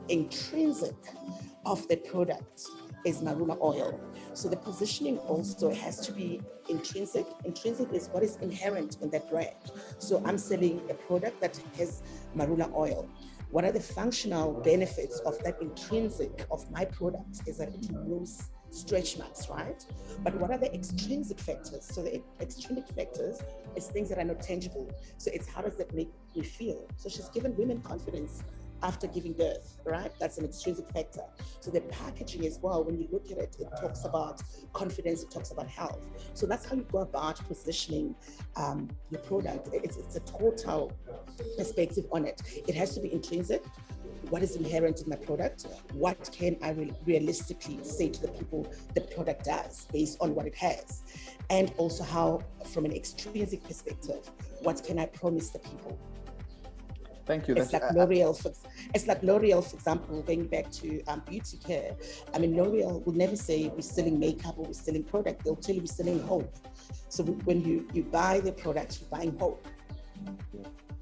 intrinsic of the product is marula oil. So the positioning also has to be intrinsic. Intrinsic is what is inherent in that brand. So I'm selling a product that has marula oil. What are the functional benefits of that intrinsic of my product is that it removes stretch marks, right? But what are the extrinsic factors? So the extrinsic factors is things that are not tangible. So it's how does that make me feel? So she's given women confidence after giving birth, right? That's an extrinsic factor. So the packaging as well, when you look at it, it talks about confidence, it talks about health. So that's how you go about positioning your product. It's a total perspective on it. It has to be intrinsic. What is inherent in my product? What can I realistically say to the people the product does based on what it has? And also how, from an extrinsic perspective, what can I promise the people? Thank you. It's like L'Oreal, for example, going back to beauty care. I mean, L'Oreal will never say we're selling makeup or we're selling product. They'll tell you we're selling hope. So when you buy the product, you're buying hope.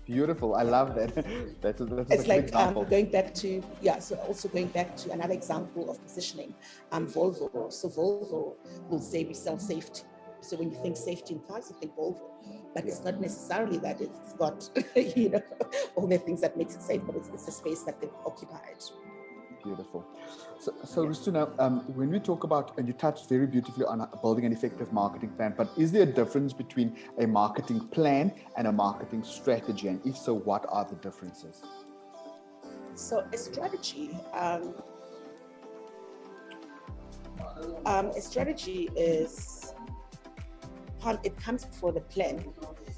Beautiful. I love that. That's it's like going back to, so also going back to another example of positioning, Volvo. So Volvo will say we sell safety. So when you think safety in cars, you think Volvo. But it's not necessarily that it's got, all the things that makes it safe, but it's the space that they've occupied. Beautiful. So Ristuna, when we talk about, and you touched very beautifully on building an effective marketing plan, but is there a difference between a marketing plan and a marketing strategy? And if so, what are the differences? So a strategy is, it comes before the plan.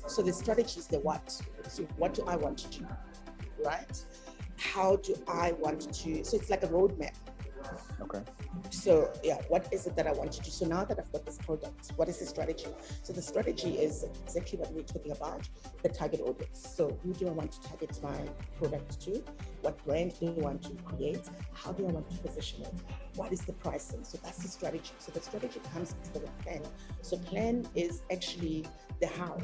So the strategy is the what. So what do I want to do, right? How do I want to, so it's like a roadmap. Okay. So what is it that I want to do? So now that I've got this product, what is the strategy? So the strategy is exactly what we're talking about, the target audience. So who do I want to target my product to? What brand do I want to create? How do I want to position it? What is the pricing? So that's the strategy. So the strategy comes before the plan. So plan is actually the how,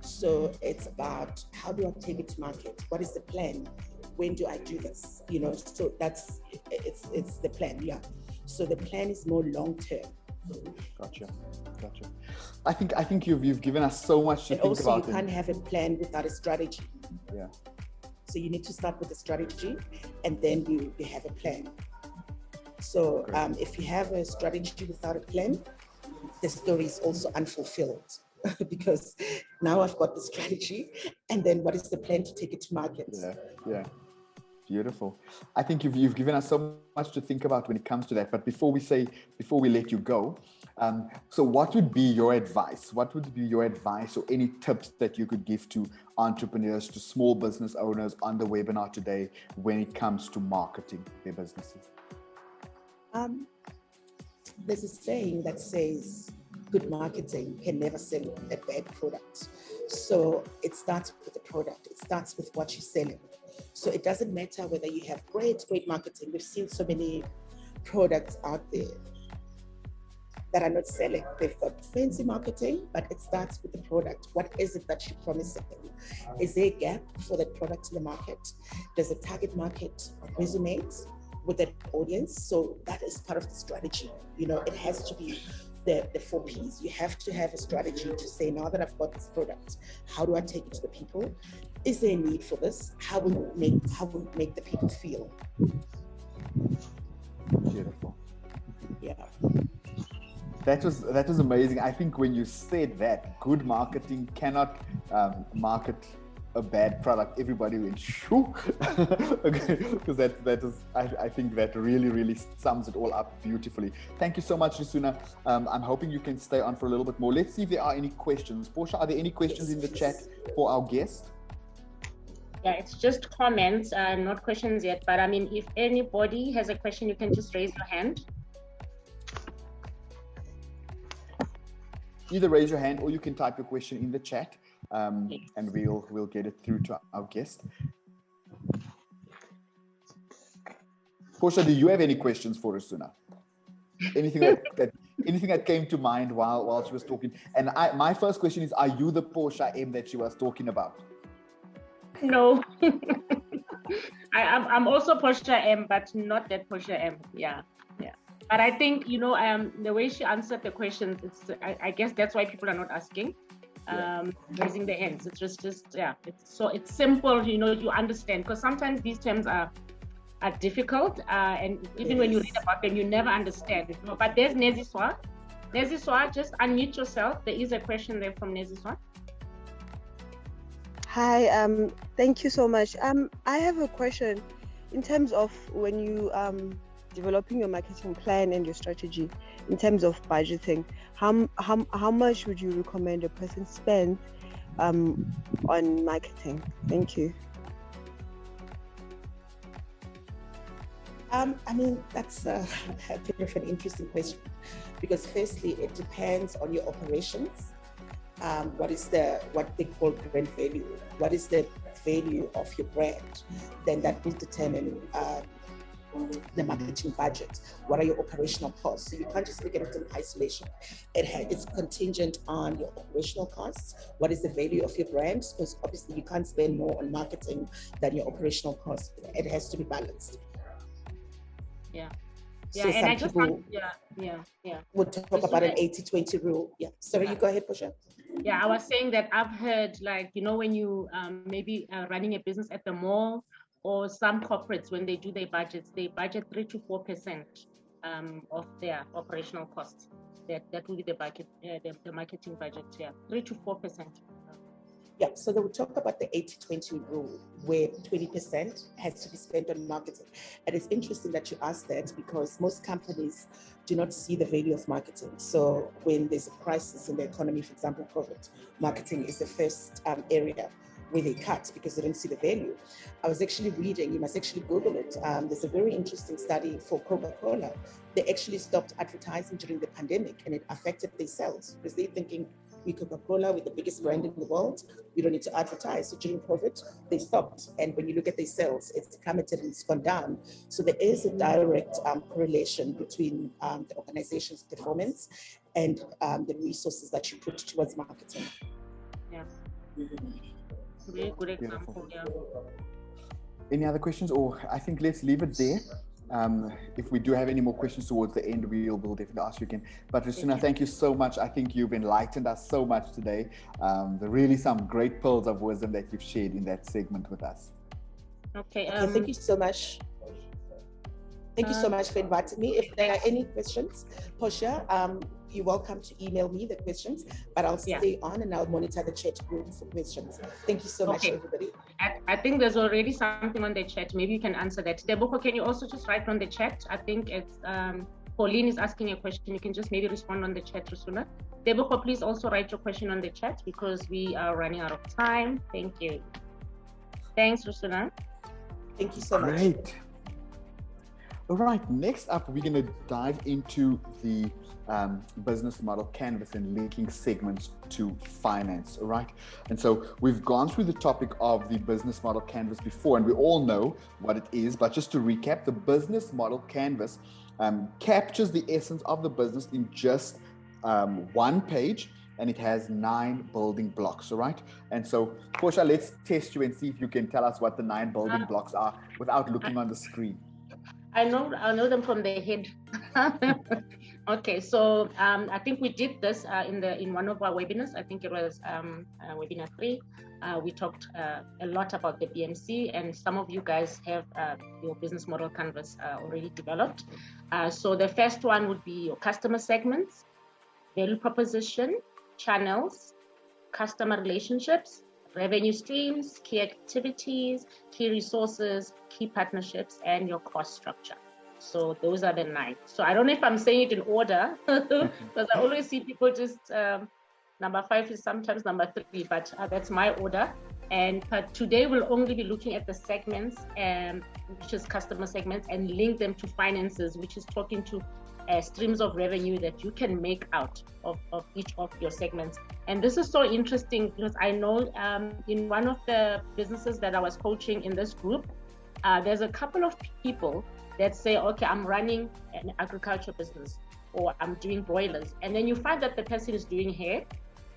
So it's about how do I take it to market? What is the plan? When do I do this? So it's the plan, So the plan is more long term. Gotcha. I think you've given us so much to think about. And also you can't have a plan without a strategy. Yeah. So you need to start with a strategy and then you have a plan. So if you have a strategy without a plan, the story is also unfulfilled. Because now I've got the strategy, and then what is the plan to take it to market? Yeah. Beautiful. I think you've given us so much to think about when it comes to that. But before we let you go, so what would be your advice? What would be your advice or any tips that you could give to entrepreneurs, to small business owners on the webinar today when it comes to marketing their businesses? There's a saying that says, good marketing can never sell a bad product. So it starts with the product. It starts with what you're selling. So it doesn't matter whether you have great marketing. We've seen so many products out there that are not selling. They've got fancy marketing, but it starts with the product. What is it that you're promising? Is there a gap for that product in the market? Does the target market resonate with that audience? So that is part of the strategy. It has to be the 4 Ps. You have to have a strategy to say, now that I've got this product, how do I take it to the people? Is there a need for this? How will it make the people feel? Beautiful. Yeah. That was amazing. I think when you said that good marketing cannot market a bad product, everybody went shoo. Okay, because that is, I think that really sums it all up beautifully. Thank you so much, Risuna. I'm hoping you can stay on for a little bit more. Let's see if there are any questions. Portia, are there any questions in the chat for our guest? Yeah, it's just comments, not questions yet. But I mean, if anybody has a question, you can just raise your hand. Either raise your hand or you can type your question in the chat, and we'll get it through to our guest. Portia, do you have any questions for Risuna? Anything that came to mind while she was talking? And my first question is, are you the Portia M that she was talking about? No. I'm also Portia M, but not that Portia M. Yeah. But I think, the way she answered the questions, I guess that's why people are not asking, raising their hands. It's just it's simple, you understand, because sometimes these terms are difficult, and even when you read about them, you never understand it. But there's Neziswa. Neziswa, just unmute yourself. There is a question there from Neziswa. Hi, thank you so much. I have a question in terms of when you developing your marketing plan and your strategy in terms of budgeting. How much would you recommend a person spend on marketing? Thank you. I mean, that's a bit of an interesting question, because firstly, it depends on your operations. What they call brand value? What is the value of your brand? Then that will determine the marketing budget. What are your operational costs? So you can't just look at it in isolation. It's contingent on your operational costs. What is the value of your brand? Because obviously you can't spend more on marketing than your operational costs. It has to be balanced. Yeah. So and I just want, we'll talk about an 80-20 rule. Yeah. Sorry, you go ahead, Portia. Yeah, I was saying that I've heard, when you maybe running a business at the mall, or some corporates, when they do their budgets, they budget 3 to 4% of their operational costs. That will be the budget, the marketing budget. 3 to 4%. Yeah, so they will talk about the 80-20 rule, where 20% has to be spent on marketing. And it's interesting that you asked that, because most companies do not see the value of marketing. So when there's a crisis in the economy, for example, COVID, marketing is the first area where they cut because they don't see the value. I was actually reading, you must actually Google it. There's a very interesting study for Coca-Cola. They actually stopped advertising during the pandemic, and it affected their sales, because they're thinking, we Coca-Cola, we're the biggest brand in the world, we don't need to advertise. So during COVID, they stopped. And when you look at their sales, it's plummeted and it's gone down. So there is a direct correlation between the organization's performance and the resources that you put towards marketing. Yeah. Very good example. Yeah. Any other questions? Or I think let's leave it there. If we do have any more questions towards the end, we'll definitely ask you again. But Risuna, thank you so much. I think you've enlightened us so much today. There are really some great pearls of wisdom that you've shared in that segment with us. Okay. Thank you so much. Thank you so much for inviting me. If there are any questions, Portia, you're welcome to email me the questions, but I'll stay on and I'll monitor the chat group for questions. Thank you so much, everybody. I think there's already something on the chat. Maybe you can answer that. Deboko, can you also just write on the chat? I think it's Pauline is asking a question. You can just maybe respond on the chat, Risuna. Deboko, please also write your question on the chat, because we are running out of time. Thank you. Thanks, Risuna. Thank you so much. Great. All right, next up, we're going to dive into the business model canvas and linking segments to finance, all right? And so we've gone through the topic of the business model canvas before, and we all know what it is, but just to recap, the business model canvas captures the essence of the business in just one page, and it has 9 building blocks, all right? And so, Portia, let's test you and see if you can tell us what the 9 building blocks are without looking on the screen. I know them from the head. Okay, so I think we did this in one of our webinars. I think it was webinar 3. We talked a lot about the BMC, and some of you guys have your business model canvas already developed. So the first one would be your customer segments, value proposition, channels, customer relationships, revenue streams, key activities, key resources, key partnerships, and your cost structure. So those are the 9. So I don't know if I'm saying it in order, because I always see people just, number 5 is sometimes number 3, but that's my order. And today we'll only be looking at the segments, which is customer segments, and link them to finances, which is talking to streams of revenue that you can make out of each of your segments. And this is so interesting because I know in one of the businesses that I was coaching in this group, there's a couple of people that say, okay, I'm running an agriculture business, or I'm doing broilers. And then you find that the person is doing hair,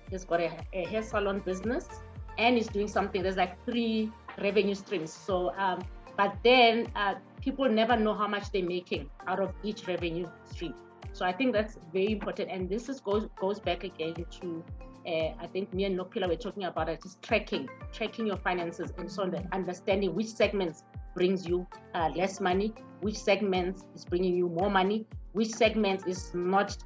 he's got a hair salon business, and he's doing something. There's like 3 revenue streams. So, but then people never know how much they're making out of each revenue stream. So I think that's very important. And this goes back again to, I think me and Nokpila were talking about it, just tracking your finances, and so on, understanding which segments brings you less money, which segments is bringing you more money, which segment is not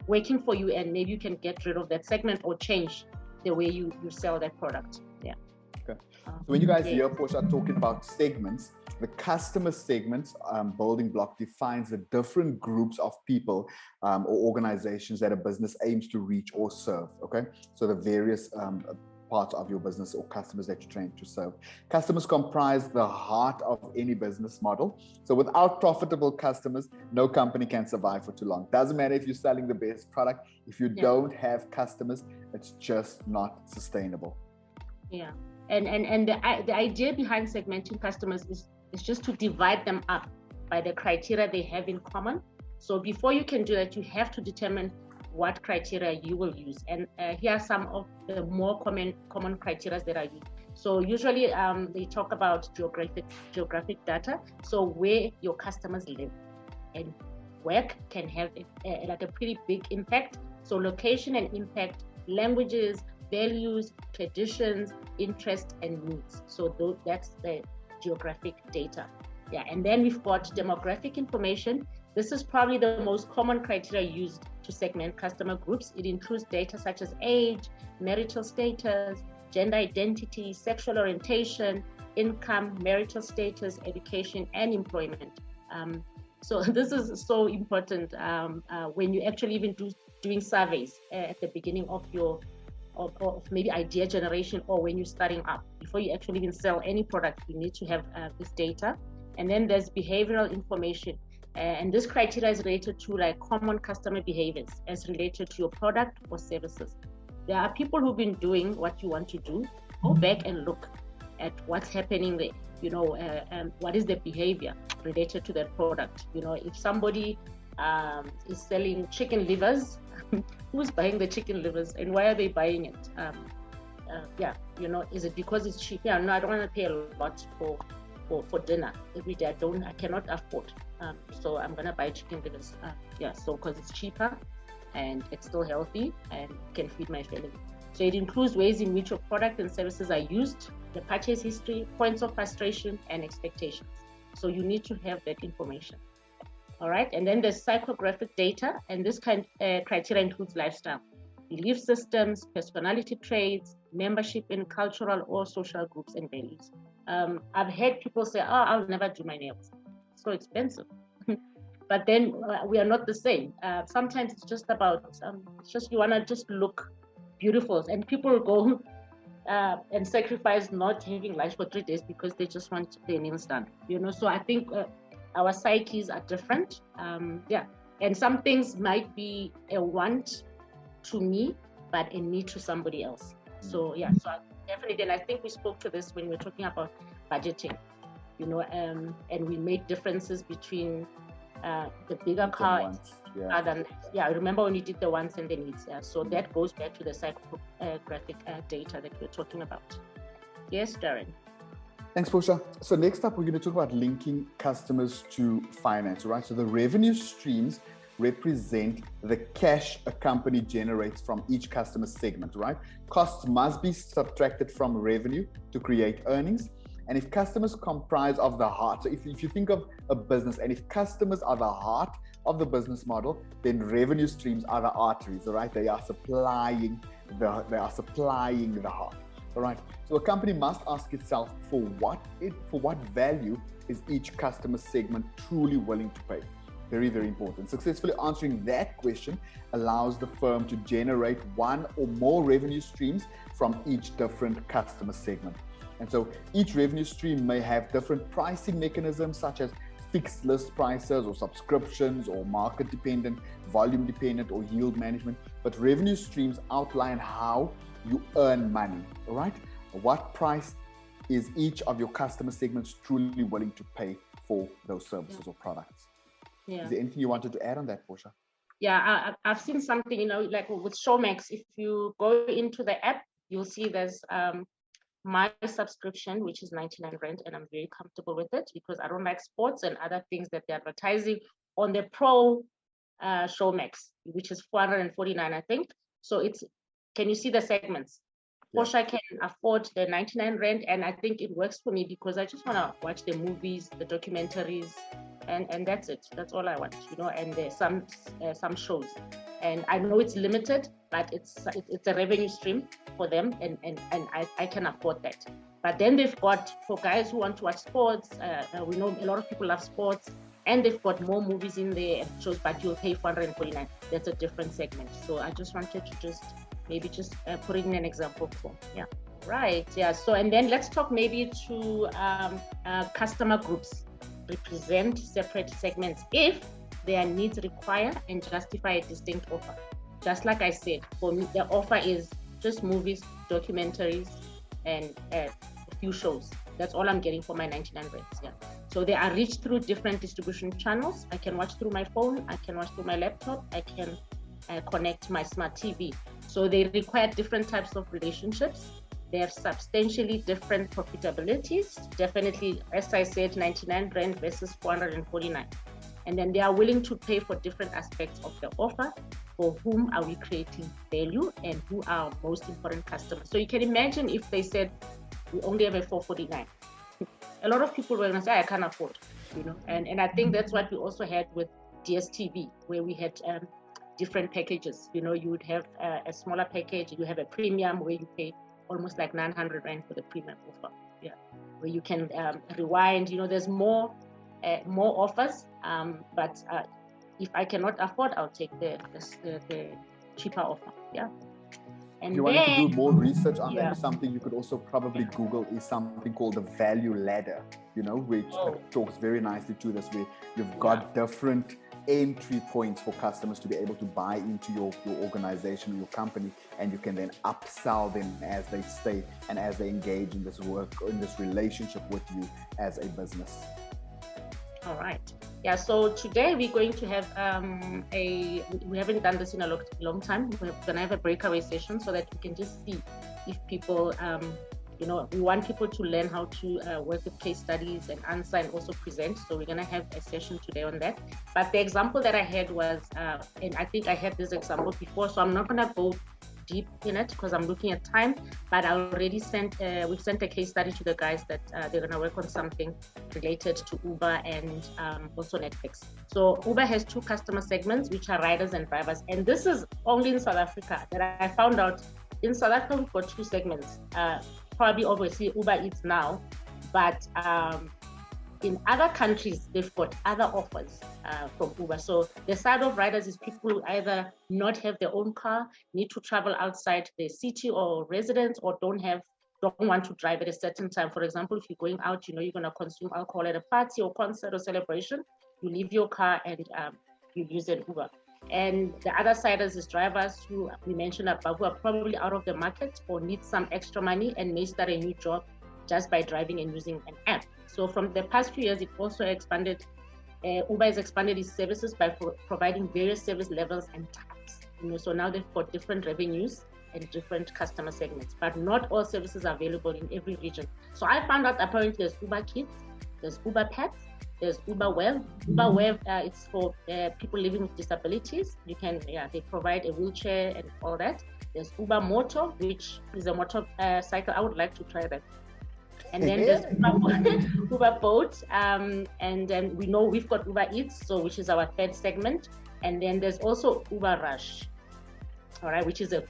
working for you, and maybe you can get rid of that segment or change the way you sell that product. Yeah. Okay. So when you guys hear Portia talking about segments, the customer segments building block defines the different groups of people or organizations that a business aims to reach or serve. Okay. So the various parts of your business or customers that you're trying to serve. Customers comprise the heart of any business model. So without profitable customers, no company can survive for too long. Doesn't matter if you're selling the best product. If you don't have customers, it's just not sustainable. Yeah. And the idea behind segmenting customers is just to divide them up by the criteria they have in common. So before you can do that, you have to determine what criteria you will use. And here are some of the more common criteria that are used. So usually they talk about geographic data. So where your customers live and work can have like a pretty big impact. So location and impact, languages, values, traditions, interests, and needs. So that's the geographic data. Yeah, and then we've got demographic information. This is probably the most common criteria used to segment customer groups. It includes data such as age, marital status, gender identity, sexual orientation, income, marital status, education, and employment. So this is so important when you actually even doing surveys at the beginning of your of maybe idea generation, or when you're starting up. Before you actually even sell any product, you need to have this data. And then there's behavioral information. And this criteria is related to like common customer behaviors as related to your product or services. There are people who've been doing what you want to do. Go back and look at what's happening there. You know, and what is the behavior related to that product? You know, if somebody is selling chicken livers, who's buying the chicken livers and why are they buying it? Yeah, you know, is it because it's cheap? Yeah, no, I don't want to pay a lot for dinner every day. I cannot afford. So I'm gonna buy chicken livers. Yeah, so because it's cheaper and it's still healthy and can feed my family. So it includes ways in which your product and services are used, the purchase history, points of frustration, and expectations. So you need to have that information. All right, and then there's psychographic data, and this criteria includes lifestyle, belief systems, personality traits, membership in cultural or social groups, and values. I've heard people say, "Oh, I'll never do my nails; it's so expensive." But then we are not the same. Sometimes it's just about, it's just you wanna just look beautiful, and people go and sacrifice not having life for 3 days because they just want their nails done. You know, so I think. Our psyches are different, yeah, and some things might be a want to me, but a need to somebody else. So yeah, so definitely, and I think we spoke to this when we were talking about budgeting, you know, and we made differences between the bigger car than I remember when we did the wants and the needs. Yeah, so that goes back to the psychographic data that we're talking about. Yes, Darren. Thanks, Portia. So next up, we're going to talk about linking customers to finance, right? So the revenue streams represent the cash a company generates from each customer segment, right? Costs must be subtracted from revenue to create earnings. And if customers comprise of the heart, so if you think of a business and if customers are the heart of the business model, then revenue streams are the arteries, all right? They are supplying the heart. All right. So a company must ask itself for what value is each customer segment truly willing to pay. Very, very important. Successfully answering that question allows the firm to generate one or more revenue streams from each different customer segment. And so each revenue stream may have different pricing mechanisms, such as fixed list prices or subscriptions or market dependent, volume dependent, or yield management. But revenue streams outline how you earn money. All right. What price is each of your customer segments truly willing to pay for those services or products? Yeah. Is there anything you wanted to add on that, Portia? Yeah, I've seen something, like with Showmax. If you go into the app, you'll see there's my subscription, which is 99 Rand, and I'm very comfortable with it because I don't like sports and other things that they're advertising on the Pro Showmax, which is 449, I think. So can you see the segments? Yeah. Portia can afford the 99 Rand, and I think it works for me because I just want to watch the movies, the documentaries, and that's it. That's all I want, and there's some shows. And I know it's limited, but it's a revenue stream for them, and I can afford that. But then they've got, for guys who want to watch sports, we know a lot of people love sports, and they've got more movies in there and shows, but you'll pay 449. That's a different segment. So I just wanted to maybe put it in an example form. Yeah. Right. Yeah. So, and then let's talk maybe to customer groups. Represent separate segments if their needs require and justify a distinct offer. Just like I said, for me, the offer is just movies, documentaries, and a few shows. That's all I'm getting for my 99 Rands. Yeah. So they are reached through different distribution channels. I can watch through my phone. I can watch through my laptop. I can connect my smart TV. So they require different types of relationships. They have substantially different profitabilities. Definitely, as I said, 99 Rand versus 449. And then they are willing to pay for different aspects of the offer. For whom are we creating value and who are our most important customers? So you can imagine if they said, we only have a 449. A lot of people were going to say, I can't afford, And I think that's what we also had with DSTV, where we had different packages. You would have a smaller package. You have a premium where you pay almost like 900 Rand for the premium offer, where you can rewind. There's more offers, but if I cannot afford, I'll take the cheaper offer. And if you wanted to do more research on that, something you could also probably Google is something called the value ladder, which talks very nicely to this, where you've got different entry points for customers to be able to buy into your organization or your company, and you can then upsell them as they stay and as they engage in this work or in this relationship with you as a business. All right. Yeah, so today we're going to have we haven't done this in a long time. We're going to have a breakaway session so that we can just see if people we want people to learn how to work with case studies and answer and also present. So we're going to have a session today on that. But the example that I had was, and I think I had this example before, so I'm not going to go deep in it because I'm looking at time, but I already we've sent a case study to the guys that they're going to work on something related to Uber and also Netflix. So Uber has two customer segments, which are riders and drivers. And this is only in South Africa that I found out. In South Africa, we've got two segments. Probably obviously Uber Eats now, but in other countries, they've got other offers from Uber. So the side of riders is people who either not have their own car, need to travel outside the city or residence, or don't want to drive at a certain time. For example, if you're going out, you're going to consume alcohol at a party or concert or celebration, you leave your car and you use an Uber. And the other siders is drivers who we mentioned above, who are probably out of the market or need some extra money and may start a new job just by driving and using an app. So from the past few years, it also expanded. Uber has expanded its services by providing various service levels and types. So now they've got different revenues and different customer segments, but not all services are available in every region. So I found out apparently there's Uber Kids, there's Uber Pets, there's Uber Web. Uber Web, it's for people living with disabilities. They provide a wheelchair and all that. There's Uber Moto, which is a motorcycle. I would like to try that. And then there's Uber Boat, and then we know we've got Uber Eats, which is our third segment. And then there's also Uber Rush, all right, which is it's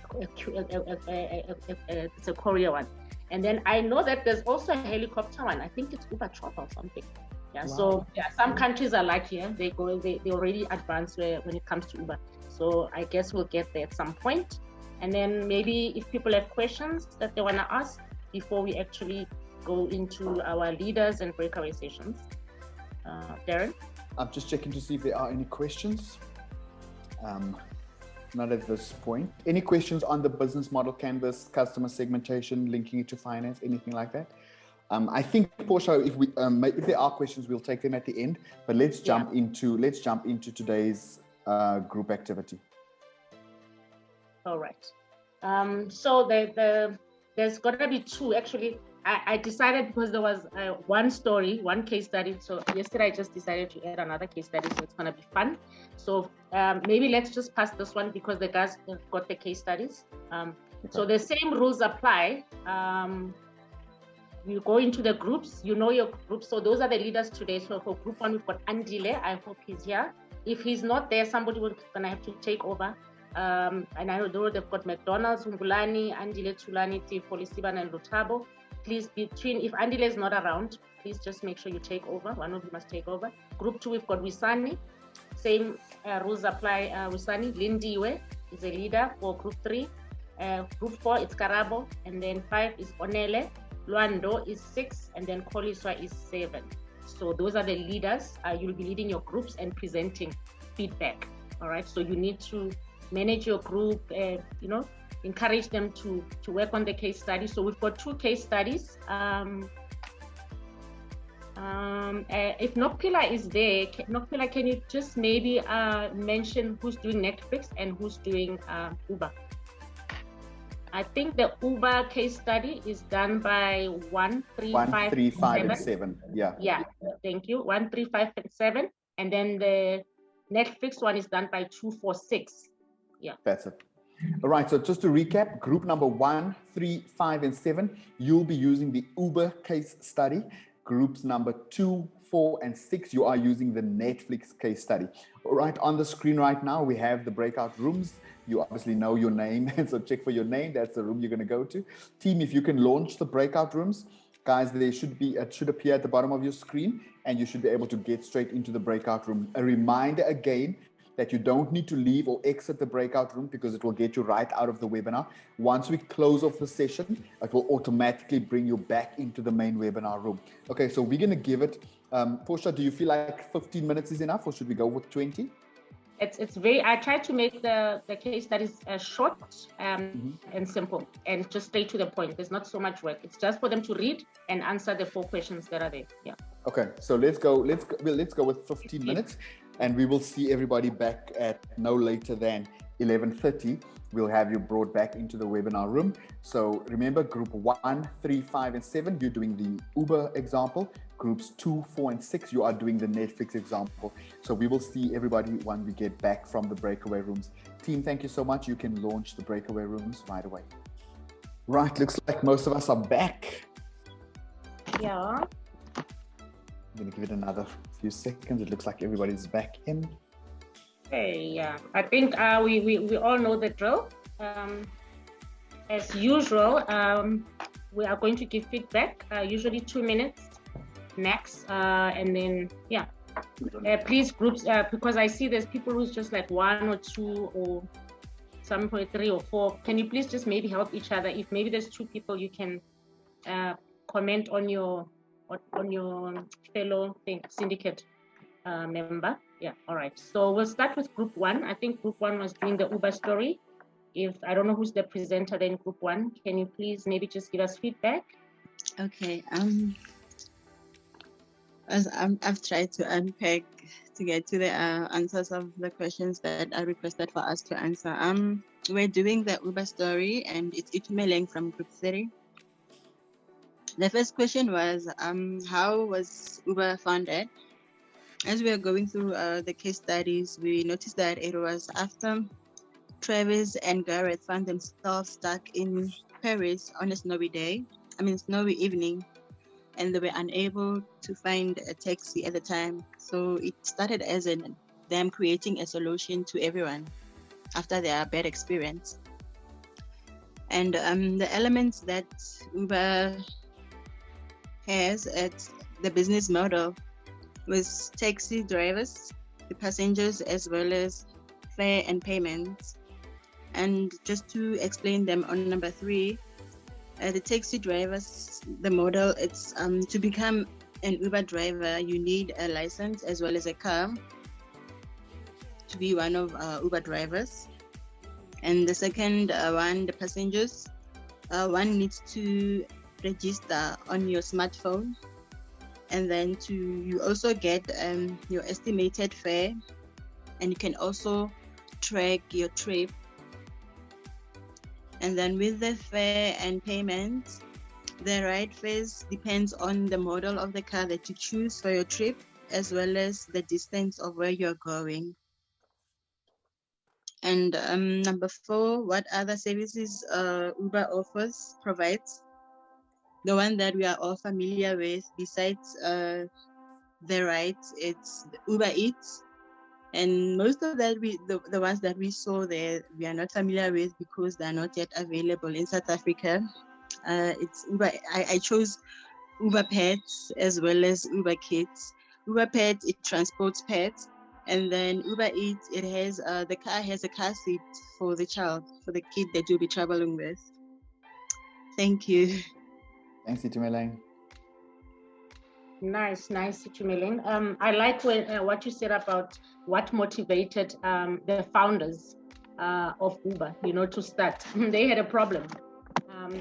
a courier one. And then I know that there's also a helicopter one. I think it's Uber Chopper or something. Yeah. Wow. So yeah, some countries are like here. They already advanced when it comes to Uber. So I guess we'll get there at some point. And then maybe if people have questions that they want to ask before we actually go into our leaders and breakaway sessions. Darren? I'm just checking to see if there are any questions. Not at this point. Any questions on the business model canvas, customer segmentation, linking it to finance, anything like that? I think, Portia, if there are questions, we'll take them at the end. But let's jump into today's group activity. All right. So there's going to be two. Actually, I decided because there was one case study. So yesterday I just decided to add another case study. So it's going to be fun. So maybe let's just pass this one because the guys got the case studies. Okay. So the same rules apply. You go into the groups, you know your groups. So those are the leaders today. So for group one, we've got Andile. I hope he's here. If he's not there, somebody will gonna have to take over. And I know they've got McDonald's, Ngulani, Andile, Tulani, Polisiban, and Lutabo. Please, if Andile is not around, please just make sure you take over. One of you must take over. Group two, we've got Wisani. Same rules apply. Wisani, Lindiwe is a leader for group three. Group four, it's Karabo. And then 5 is Onele. Luando is 6. And then Koliswa is 7. So those are the leaders. You'll be leading your groups and presenting feedback. All right. So you need to manage your group, encourage them to work on the case study. So we've got 2 case studies. If Nokpila is there, Nokpila, can you just maybe mention who's doing Netflix and who's doing Uber? I think the Uber case study is done by 1, 3, 5, and 7. Yeah. Yeah. Thank you. 1, 3, 5, and 7. And then the Netflix one is done by 2, 4, 6. Yeah. That's it. All right. So just to recap, group number 1, 3, 5, and 7, you'll be using the Uber case study. Groups number 2, 4, and 6, you are using the Netflix case study. All right. On the screen right now, we have the breakout rooms. You obviously know your name, and so check for your name. That's the room you're going to go to. Team, if you can launch the breakout rooms, guys, it should appear at the bottom of your screen, and you should be able to get straight into the breakout room. A reminder again that you don't need to leave or exit the breakout room because it will get you right out of the webinar. Once we close off the session, it will automatically bring you back into the main webinar room. Okay, so we're going to give it, Portia, do you feel like 15 minutes is enough, or should we go with 20? It's very, I try to make the case studies short and simple and just stay to the point. There's not so much work. It's just for them to read and answer the 4 questions that are there. Yeah. Okay, so let's go with 15 minutes, and we will see everybody back at no later than 11:30. We'll have you brought back into the webinar room. So remember, group 1, 3, 5, and 7, you're doing the Uber example. Groups 2, 4, and 6, you are doing the Netflix example. So we will see everybody when we get back from the breakaway rooms. Team, thank you so much. You can launch the breakaway rooms right away. Right, looks like most of us are back. Yeah. I'm going to give it another few seconds. It looks like everybody's back in. Hey, yeah. I think we all know the drill. As usual, we are going to give feedback, usually 2 minutes max, and then please groups, because I see there's people who's just like 1 or 2 or some 3 or 4. Can you please just maybe help each other? If maybe there's 2 people, you can comment on your fellow syndicate member. Yeah, all right. So we'll start with group 1. I think group 1 was doing the Uber story. If I don't know who's the presenter then group 1, can you please maybe just give us feedback? Okay. As I've tried to unpack to get to the answers of the questions that are requested for us to answer. We're doing the Uber story, and it's Itumeleng from group 3. The first question was, how was Uber founded? As we are going through the case studies, we noticed that it was after Travis and Gareth found themselves stuck in Paris on a snowy evening, and they were unable to find a taxi at the time. So it started as them creating a solution to everyone after their bad experience. And the elements that Uber has at the business model with taxi drivers, the passengers, as well as fare and payments. And just to explain them on number 3, the taxi drivers, the model, it's to become an Uber driver, you need a license as well as a car to be one of Uber drivers. And the second one, the passengers, one needs to register on your smartphone, and then you also get your estimated fare, and you can also track your trip. And then with the fare and payment, the ride fares depends on the model of the car that you choose for your trip, as well as the distance of where you're going. And number 4, what other services Uber provides? The one that we are all familiar with, besides the rides, it's Uber Eats. And most of that, the ones that we saw there, we are not familiar with because they are not yet available in South Africa. It's Uber. I chose Uber Pets as well as Uber Kids. Uber Pets, it transports pets, and then Uber Eats, it has the car has a car seat for the child, for the kid that you'll be traveling with. Thank you. Thanks, Itumeleng. Nice, Itumeleng. I like what you said about what motivated the founders of Uber, to start. They had a problem.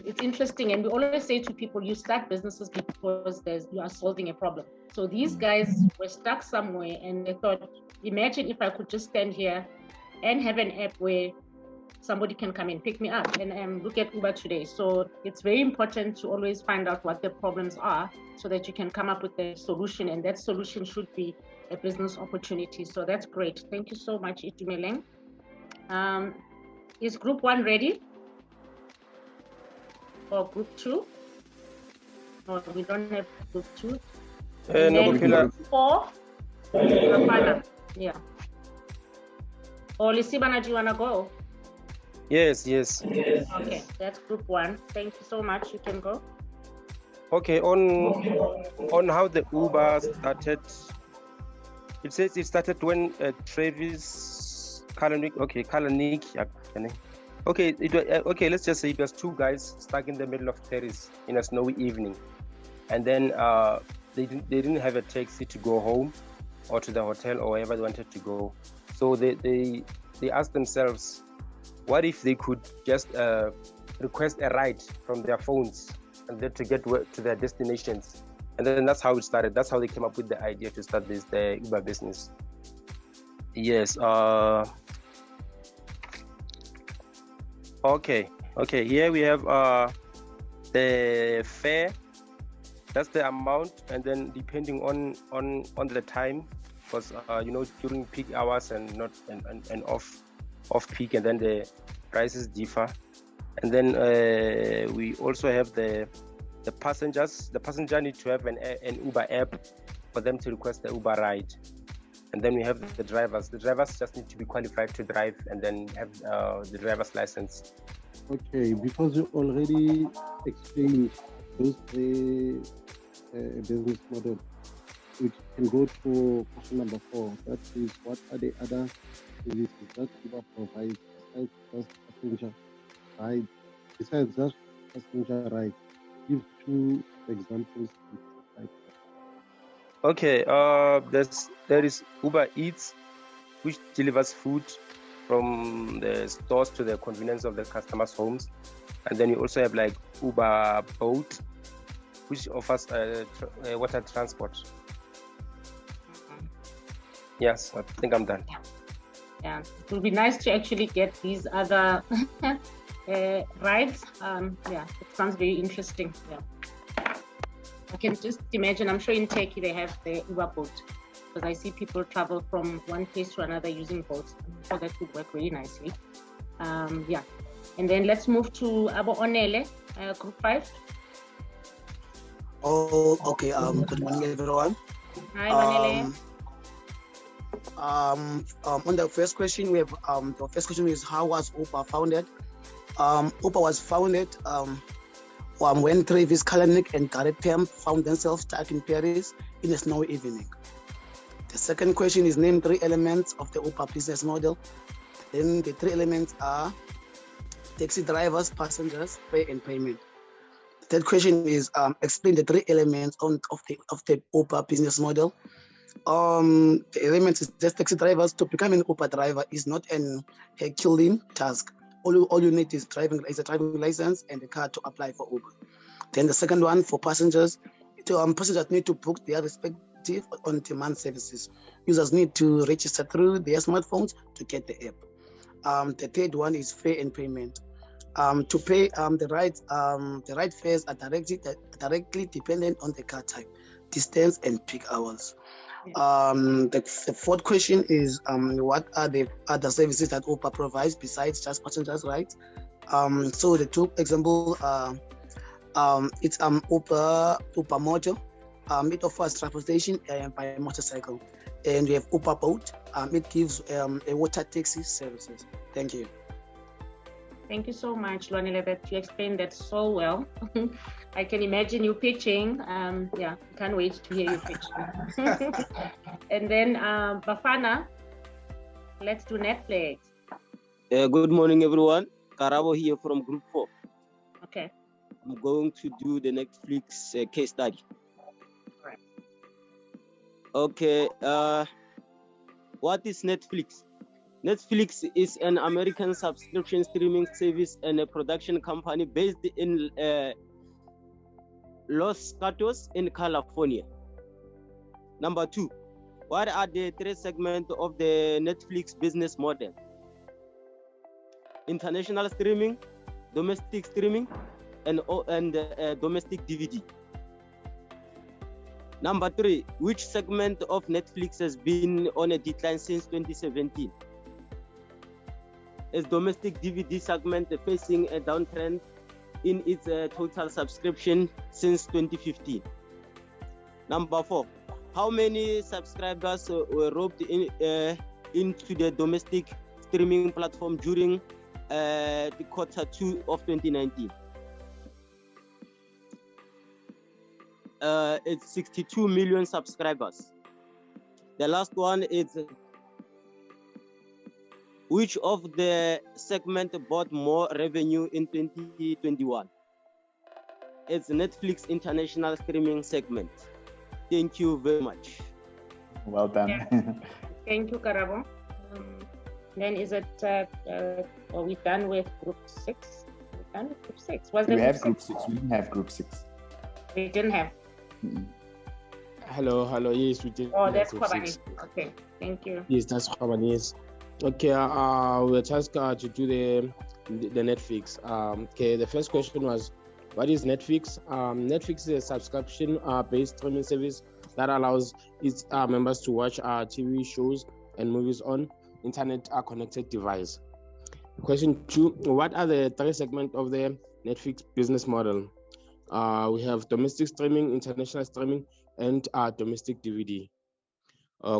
It's interesting, and we always say to people, you start businesses because you are solving a problem. So these guys were stuck somewhere, and they thought, imagine if I could just stand here and have an app where somebody can come and pick me up, and look at Uber today. So it's very important to always find out what the problems are so that you can come up with a solution, and that solution should be a business opportunity. So that's great. Thank you so much, Itumeleng. Is group 1 ready? Or group 2? No, we don't have group 2. No, group 4? Yeah. Or Lisibana, do you want to go? Yes. Okay, that's group 1. Thank you so much. You can go. Okay, on how the Uber started, it says it started when Travis Kalanick, okay, let's just say it was 2 guys stuck in the middle of Paris in a snowy evening, and then they didn't have a taxi to go home or to the hotel or wherever they wanted to go. So they asked themselves, what if they could just request a ride from their phones and then to get to their destinations? And then that's how it started. That's how they came up with the idea to start the Uber business. Yes. Okay. Here we have the fare. That's the amount, and then depending on the time, because during peak hours and not and off peak, and then the prices differ. And then we also have the passengers. The passenger need to have an Uber app for them to request the Uber ride. And then we have the drivers. The drivers just need to be qualified to drive and then have the driver's license. Okay, because you already explained those three business models, we can go to question number 4. That is, what are the other services that Uber provides besides just passenger ride? Besides just passenger ride, give 2 examples. Okay, there is Uber Eats, which delivers food from the stores to the convenience of the customers' homes. And then you also have like Uber Boat, which offers water transport. Yes, I think I'm done. Yeah, it will be nice to actually get these other rides. Yeah, it sounds very interesting. Yeah. I can just imagine, I'm sure in Turkey they have the Uber Boat, because I see people travel from one place to another using boats. So that would work really nicely. Yeah. And then let's move to Abo Onele, group 5. Oh, okay. Good morning, everyone. Hi, Onele. On the first question, we have the first question is, how was Uber founded? Uber was founded when Travis Kalanick and Gareth Kemp found themselves stuck in Paris in a snowy evening. The second question is name 3 elements of the Uber business model. Then the 3 elements are taxi drivers, passengers, fare and payment. The third question is explain the 3 elements of the Uber business model. The elements is just taxi drivers. To become an Uber driver is not an Herculean task. All you need is a driving license and a card to apply for Uber. Then the second one for passengers, passengers need to book their respective on-demand services. Users need to register through their smartphones to get the app. The third one is fare and payment. To pay, the ride fares are directly dependent on the car type, distance, and peak hours. The fourth question is what are the other services that Uber provides besides just passengers rides? So the 2 examples are it's Uber Motor. It offers transportation by motorcycle, and we have Uber Boat. It gives a water taxi services. Thank you. Thank you so much, L+EARN. You explained that so well. I can imagine you pitching. Can't wait to hear you pitching. And then Bafana, let's do Netflix. Good morning, everyone. Karabo here from Group 4. Okay. I'm going to do the Netflix case study. All right. Okay. What is Netflix? Netflix is an American subscription streaming service and a production company based in Los Gatos in California. Number 2, what are the 3 segments of the Netflix business model? International streaming, domestic streaming, and domestic DVD. Number 3, which segment of Netflix has been on a decline since 2017? Is domestic DVD segment facing a downtrend in its total subscription since 2015? Number 4, how many subscribers were roped in into the domestic streaming platform during the Q2 of 2019? It's 62 million subscribers. The last one is which of the segment brought more revenue in 2021? It's Netflix international streaming segment. Thank you very much. Well done. Yeah. Thank you, Karabo. Then is it, are we done with group 6? We're done with group 6. Was We there have group 6. We didn't have group 6. We didn't have. Hello. Yes, we did. Oh, that's Kwabani. Okay, thank you. Yes, that's Kwabani. Yes. Okay, we're just to do the Netflix. Okay, the first question was, what is Netflix? Netflix is a subscription-based streaming service that allows its members to watch TV shows and movies on internet-connected device. Question 2, what are the 3 segments of the Netflix business model? We have domestic streaming, international streaming, and domestic DVD.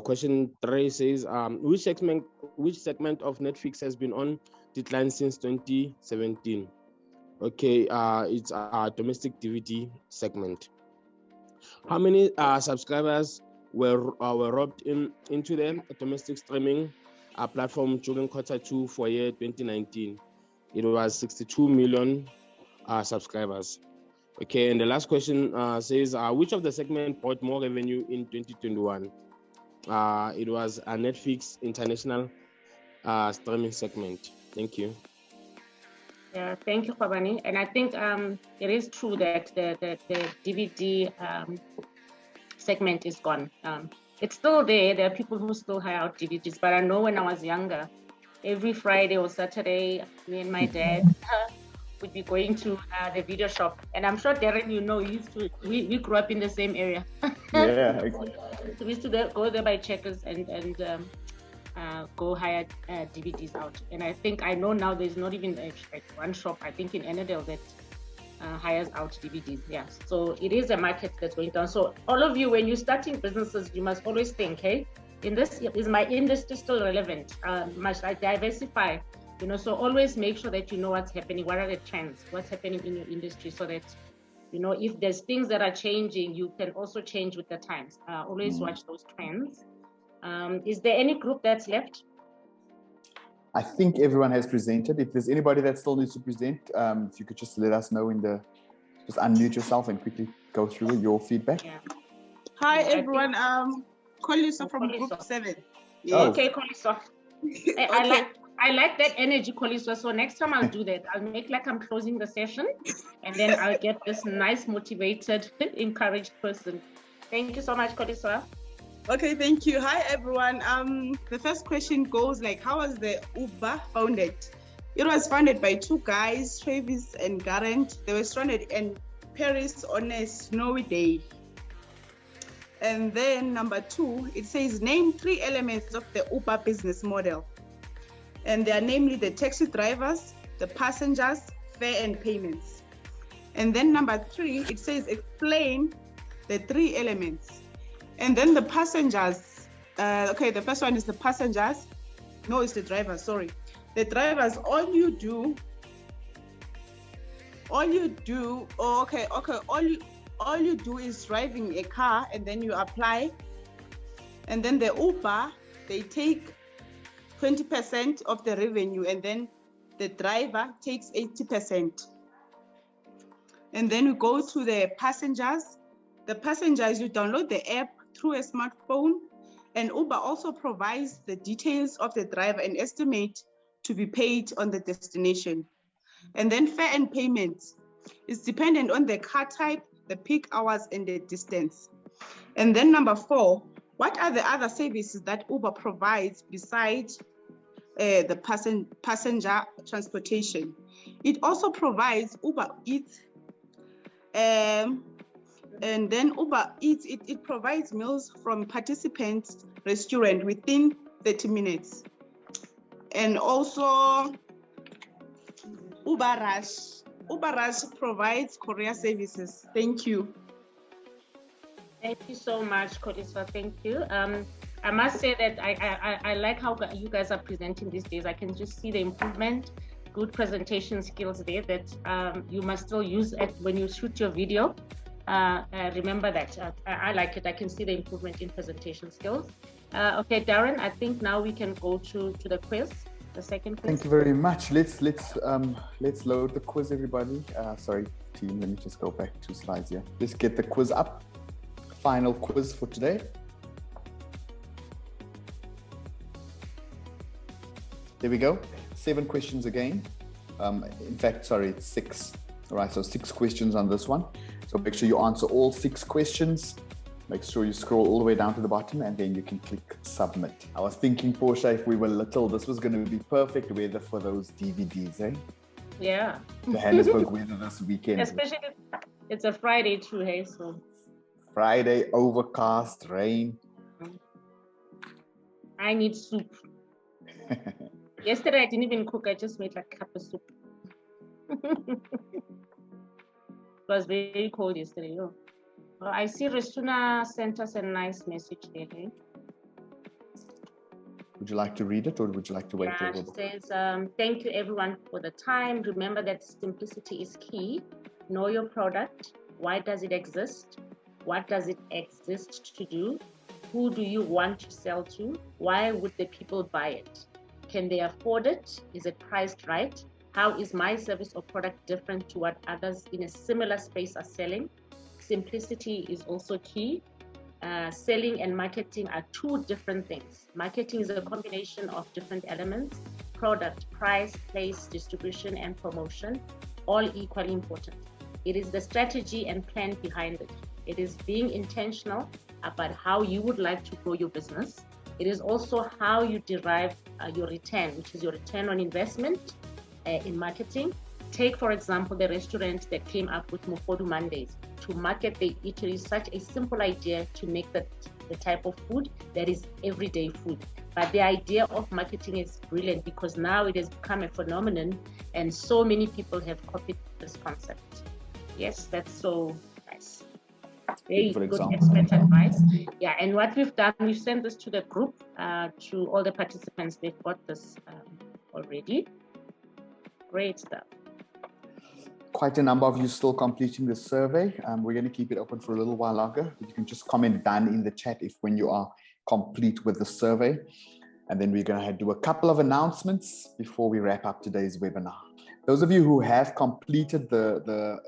Question 3 says, which segment of Netflix has been on decline since 2017? Okay, it's a domestic DVD segment. How many subscribers were robbed into the domestic streaming platform during Q2 for year 2019? It was 62 million subscribers. Okay, and the last question says, which of the segment brought more revenue in 2021? It was a Netflix international streaming segment. Thank you. Yeah, thank you, Kwabani. And I think it is true that the DVD segment is gone. It's still there. There are people who still hire out DVDs, but I know when I was younger, every Friday or Saturday, me and my dad would be going to the video shop. And I'm sure, Darren, you know, we grew up in the same area. Yeah. So we used to go there by checkers and go hire DVDs out. And I know now there's not even like one shop, I think in Annandale, that hires out DVDs. Yeah. So it is a market that's going down. So all of you, when you're starting businesses, you must always think, hey, is my industry still relevant? Must I diversify You know, so always make sure that you know what's happening, what are the trends, what's happening in your industry, so that, you know, if there's things that are changing, you can also change with the times. Always watch those trends. Is there any group that's left? I think everyone has presented. If there's anybody that still needs to present, if you could just let us know just unmute yourself and quickly go through your feedback. Yeah. Hi everyone, Kolisa from Kolisa. Group 7. Oh. Okay, Kolisa. I like that energy, Kolisa. So next time I'll do that. I'll make like I'm closing the session, and then I'll get this nice, motivated, encouraged person. Thank you so much, Kolisa. Okay, thank you. Hi everyone. The first question goes like, how was the Uber founded? It was founded by two guys, Travis and Garant. They were stranded in Paris on a snowy day. And then number 2, it says name 3 elements of the Uber business model. And they are namely the taxi drivers, the passengers, fare and payments. And then number 3, it says explain the 3 elements. And then the passengers, okay, the first one is the passengers. No, it's the drivers, sorry. The drivers, all you do is driving a car and then you apply. And then the Uber, they take 20% of the revenue and then the driver takes 80%. And then we go to the passengers. The passengers, you download the app through a smartphone, and Uber also provides the details of the driver and estimate to be paid on the destination. And then fare and payments is dependent on the car type, the peak hours and the distance. And then number 4, what are the other services that Uber provides besides the passenger transportation? It also provides Uber Eats, and then Uber Eats, it provides meals from participants' restaurant within 30 minutes. And also Uber Rush. Uber Rush provides courier services. Thank you. Thank you so much, Kolisa. Thank you. I must say that I like how you guys are presenting these days. I can just see the improvement, good presentation skills there that you must still use when you shoot your video. Remember that. I like it. I can see the improvement in presentation skills. Okay, Darren, I think now we can go to the quiz, the second quiz. Thank you very much. Let's load the quiz, everybody. Sorry, team. Let me just go back 2 slides here. Let's get the quiz up. Final quiz for today. There we go. 7 questions again. In fact, sorry, it's 6. All right, so 6 questions on this one. So make sure you answer all 6 questions. Make sure you scroll all the way down to the bottom and then you can click submit. I was thinking, Portia, if we were little, this was going to be perfect weather for those DVDs, eh? Yeah. The Johannesburg weather this weekend. Especially it's a Friday too, hey? So Friday, overcast, rain. I need soup. Yesterday I didn't even cook. I just made like a cup of soup. It was very cold yesterday. Oh. Well, I see Restuna sent us a nice message there. Hey? Would you like to read it or would you like to wait a little bit? It says, thank you everyone for the time. Remember that simplicity is key. Know your product. Why does it exist? What does it exist to do? Who do you want to sell to? Why would the people buy it? Can they afford it? Is it priced right? How is my service or product different to what others in a similar space are selling? Simplicity is also key. Selling and marketing are 2 different things. Marketing is a combination of different elements: product, price, place, distribution, and promotion, all equally important. It is the strategy and plan behind it. It is being intentional about how you would like to grow your business. It is also how you derive your return, which is your return on investment in marketing. Take, for example, the restaurant that came up with Mofodu Mondays. To market the eatery is such a simple idea to make the type of food that is everyday food. But the idea of marketing is brilliant because now it has become a phenomenon and so many people have copied this concept. Yes, that's so nice. Very good expert advice. Yeah, and what we've done, we've sent this to the group, to all the participants. They've got this already. Great stuff. Quite a number of you still completing the survey. We're going to keep it open for a little while longer. You can just comment done in the chat if when you are complete with the survey. And then we're going to do a couple of announcements before we wrap up today's webinar. Those of you who have completed the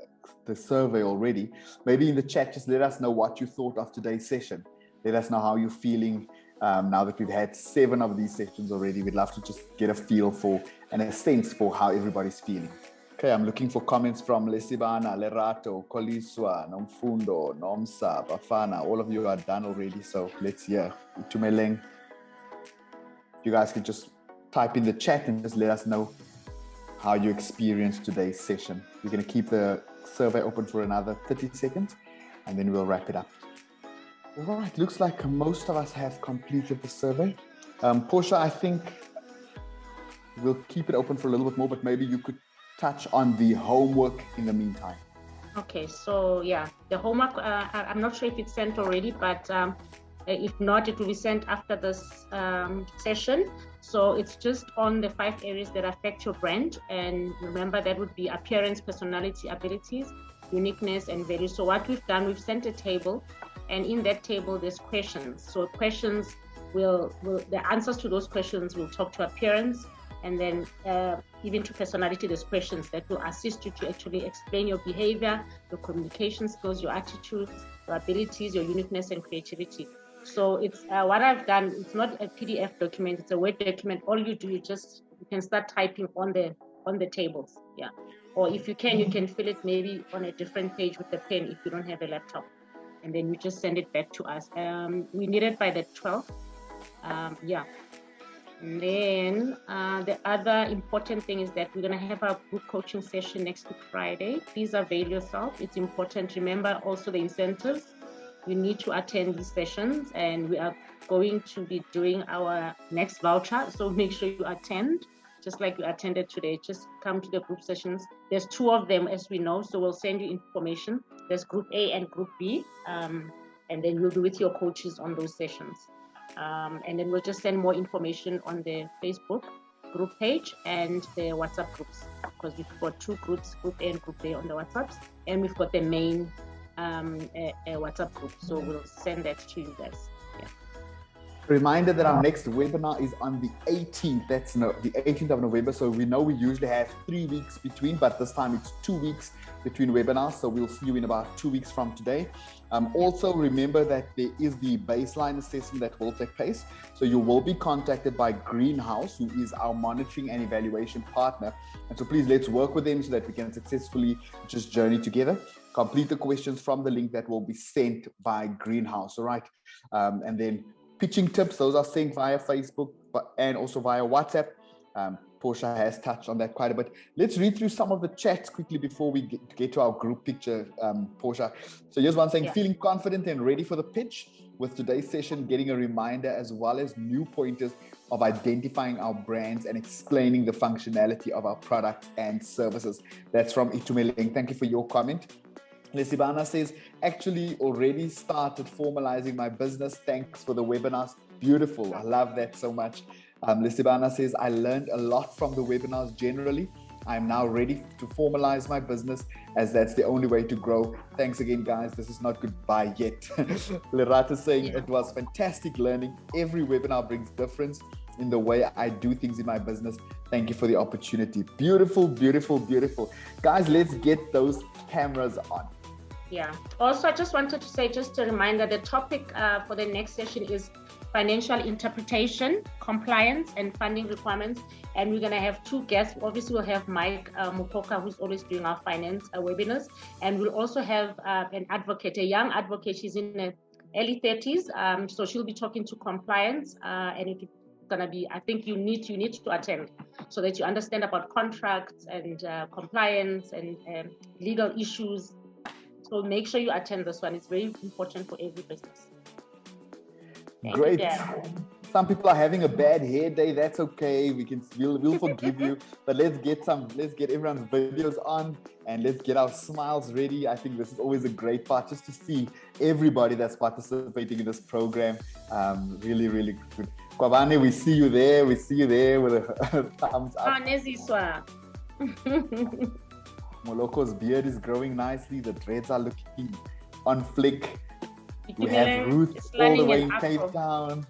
survey already, maybe in the chat, just let us know what you thought of today's session. Let us know how you're feeling now that we've had 7 of these sessions already. We'd love to just get a feel for and a sense for how everybody's feeling. Okay, I'm looking for comments from Lesibana, Lerato, Koliswa, Nomfundo, Nomsa, Bafana. All of you are done already, so let's hear. Tumeleng. You guys can just type in the chat and just let us know how you experienced today's session. We're going to keep the survey open for another 30 seconds and then we'll wrap it up. All right, looks like most of us have completed the survey. Portia, I think we'll keep it open for a little bit more, but maybe you could touch on the homework in the meantime. Okay, so yeah, the homework, I'm not sure if it's sent already, but if not, it will be sent after this session. So it's just on the 5 areas that affect your brand. And remember, that would be appearance, personality, abilities, uniqueness, and value. So what we've done, we've sent a table, and in that table, there's questions. So questions the answers to those questions will talk to appearance, and then even to personality, there's questions that will assist you to actually explain your behavior, your communication skills, your attitudes, your abilities, your uniqueness, and creativity. So it's what I've done. It's not a PDF document; it's a Word document. All you do, you can start typing on the tables, yeah. Or if you can fill it maybe on a different page with a pen if you don't have a laptop, and then you just send it back to us. We need it by the 12th, yeah. And then the other important thing is that we're going to have our group coaching session next week, Friday. Please avail yourself. It's important. Remember also the incentives. You need to attend these sessions, and we are going to be doing our next voucher. So make sure you attend, just like you attended today. Just come to the group sessions. There's 2 of them, as we know. So we'll send you information. There's Group A and Group B. And then you'll be with your coaches on those sessions. And then we'll just send more information on the Facebook group page and the WhatsApp groups, because we've got 2 groups, Group A and Group B on the WhatsApps, and we've got the main a WhatsApp group. So we'll send that to you guys. Yeah. Reminder that our next webinar is on the 18th. That's the 18th of November. So we know we usually have 3 weeks between, but this time it's 2 weeks between webinars. So we'll see you in about 2 weeks from today. Also remember that there is the baseline assessment that will take place. So you will be contacted by Greenhouse, who is our monitoring and evaluation partner. And so please let's work with them so that we can successfully just journey together. Complete the questions from the link that will be sent by Greenhouse. All right. And then pitching tips, those are sent via Facebook and also via WhatsApp. Portia has touched on that quite a bit. Let's read through some of the chats quickly before we get to our group picture, Portia. So here's one saying, feeling confident and ready for the pitch. With today's session, getting a reminder as well as new pointers of identifying our brands and explaining the functionality of our products and services. That's from Itumeleng. Thank you for your comment. Lesibana says, actually already started formalizing my business. Thanks for the webinars. Beautiful. I love that so much. Lesibana says, I learned a lot from the webinars generally. I'm now ready to formalize my business, as that's the only way to grow. Thanks again, guys. This is not goodbye yet. Lerata saying, it was fantastic learning. Every webinar brings difference in the way I do things in my business. Thank you for the opportunity. Beautiful, beautiful, beautiful. Guys, let's get those cameras on. Yeah. Also, I just wanted to say, just a reminder, the topic for the next session is financial interpretation, compliance, and funding requirements. And we're going to have 2 guests. Obviously, we'll have Mike Mukoka, who's always doing our finance webinars. And we'll also have an advocate, a young advocate. She's in the early 30s. So she'll be talking to compliance. And it's going to be, I think you need to attend so that you understand about contracts and compliance and legal issues. So make sure you attend this one. It's very important for every business. Great. Some people are having a bad hair day. That's okay. We'll forgive you. But let's get everyone's videos on and let's get our smiles ready. I think this is always a great part, just to see everybody that's participating in this program. Really, really good. Kwabane, we see you there. We see you there with a thumbs up. Moloko's beard is growing nicely. The dreads are looking on flick. We have Ruth all the way in Cape Town.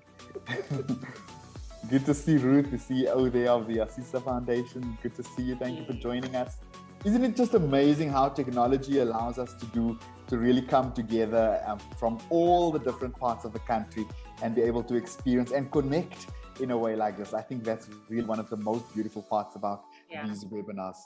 Good to see Ruth, the CEO there of the Assisa Foundation. Good to see you. Thank you for joining us. Isn't it just amazing how technology allows us to really come together from all the different parts of the country and be able to experience and connect in a way like this? I think that's really one of the most beautiful parts about these webinars.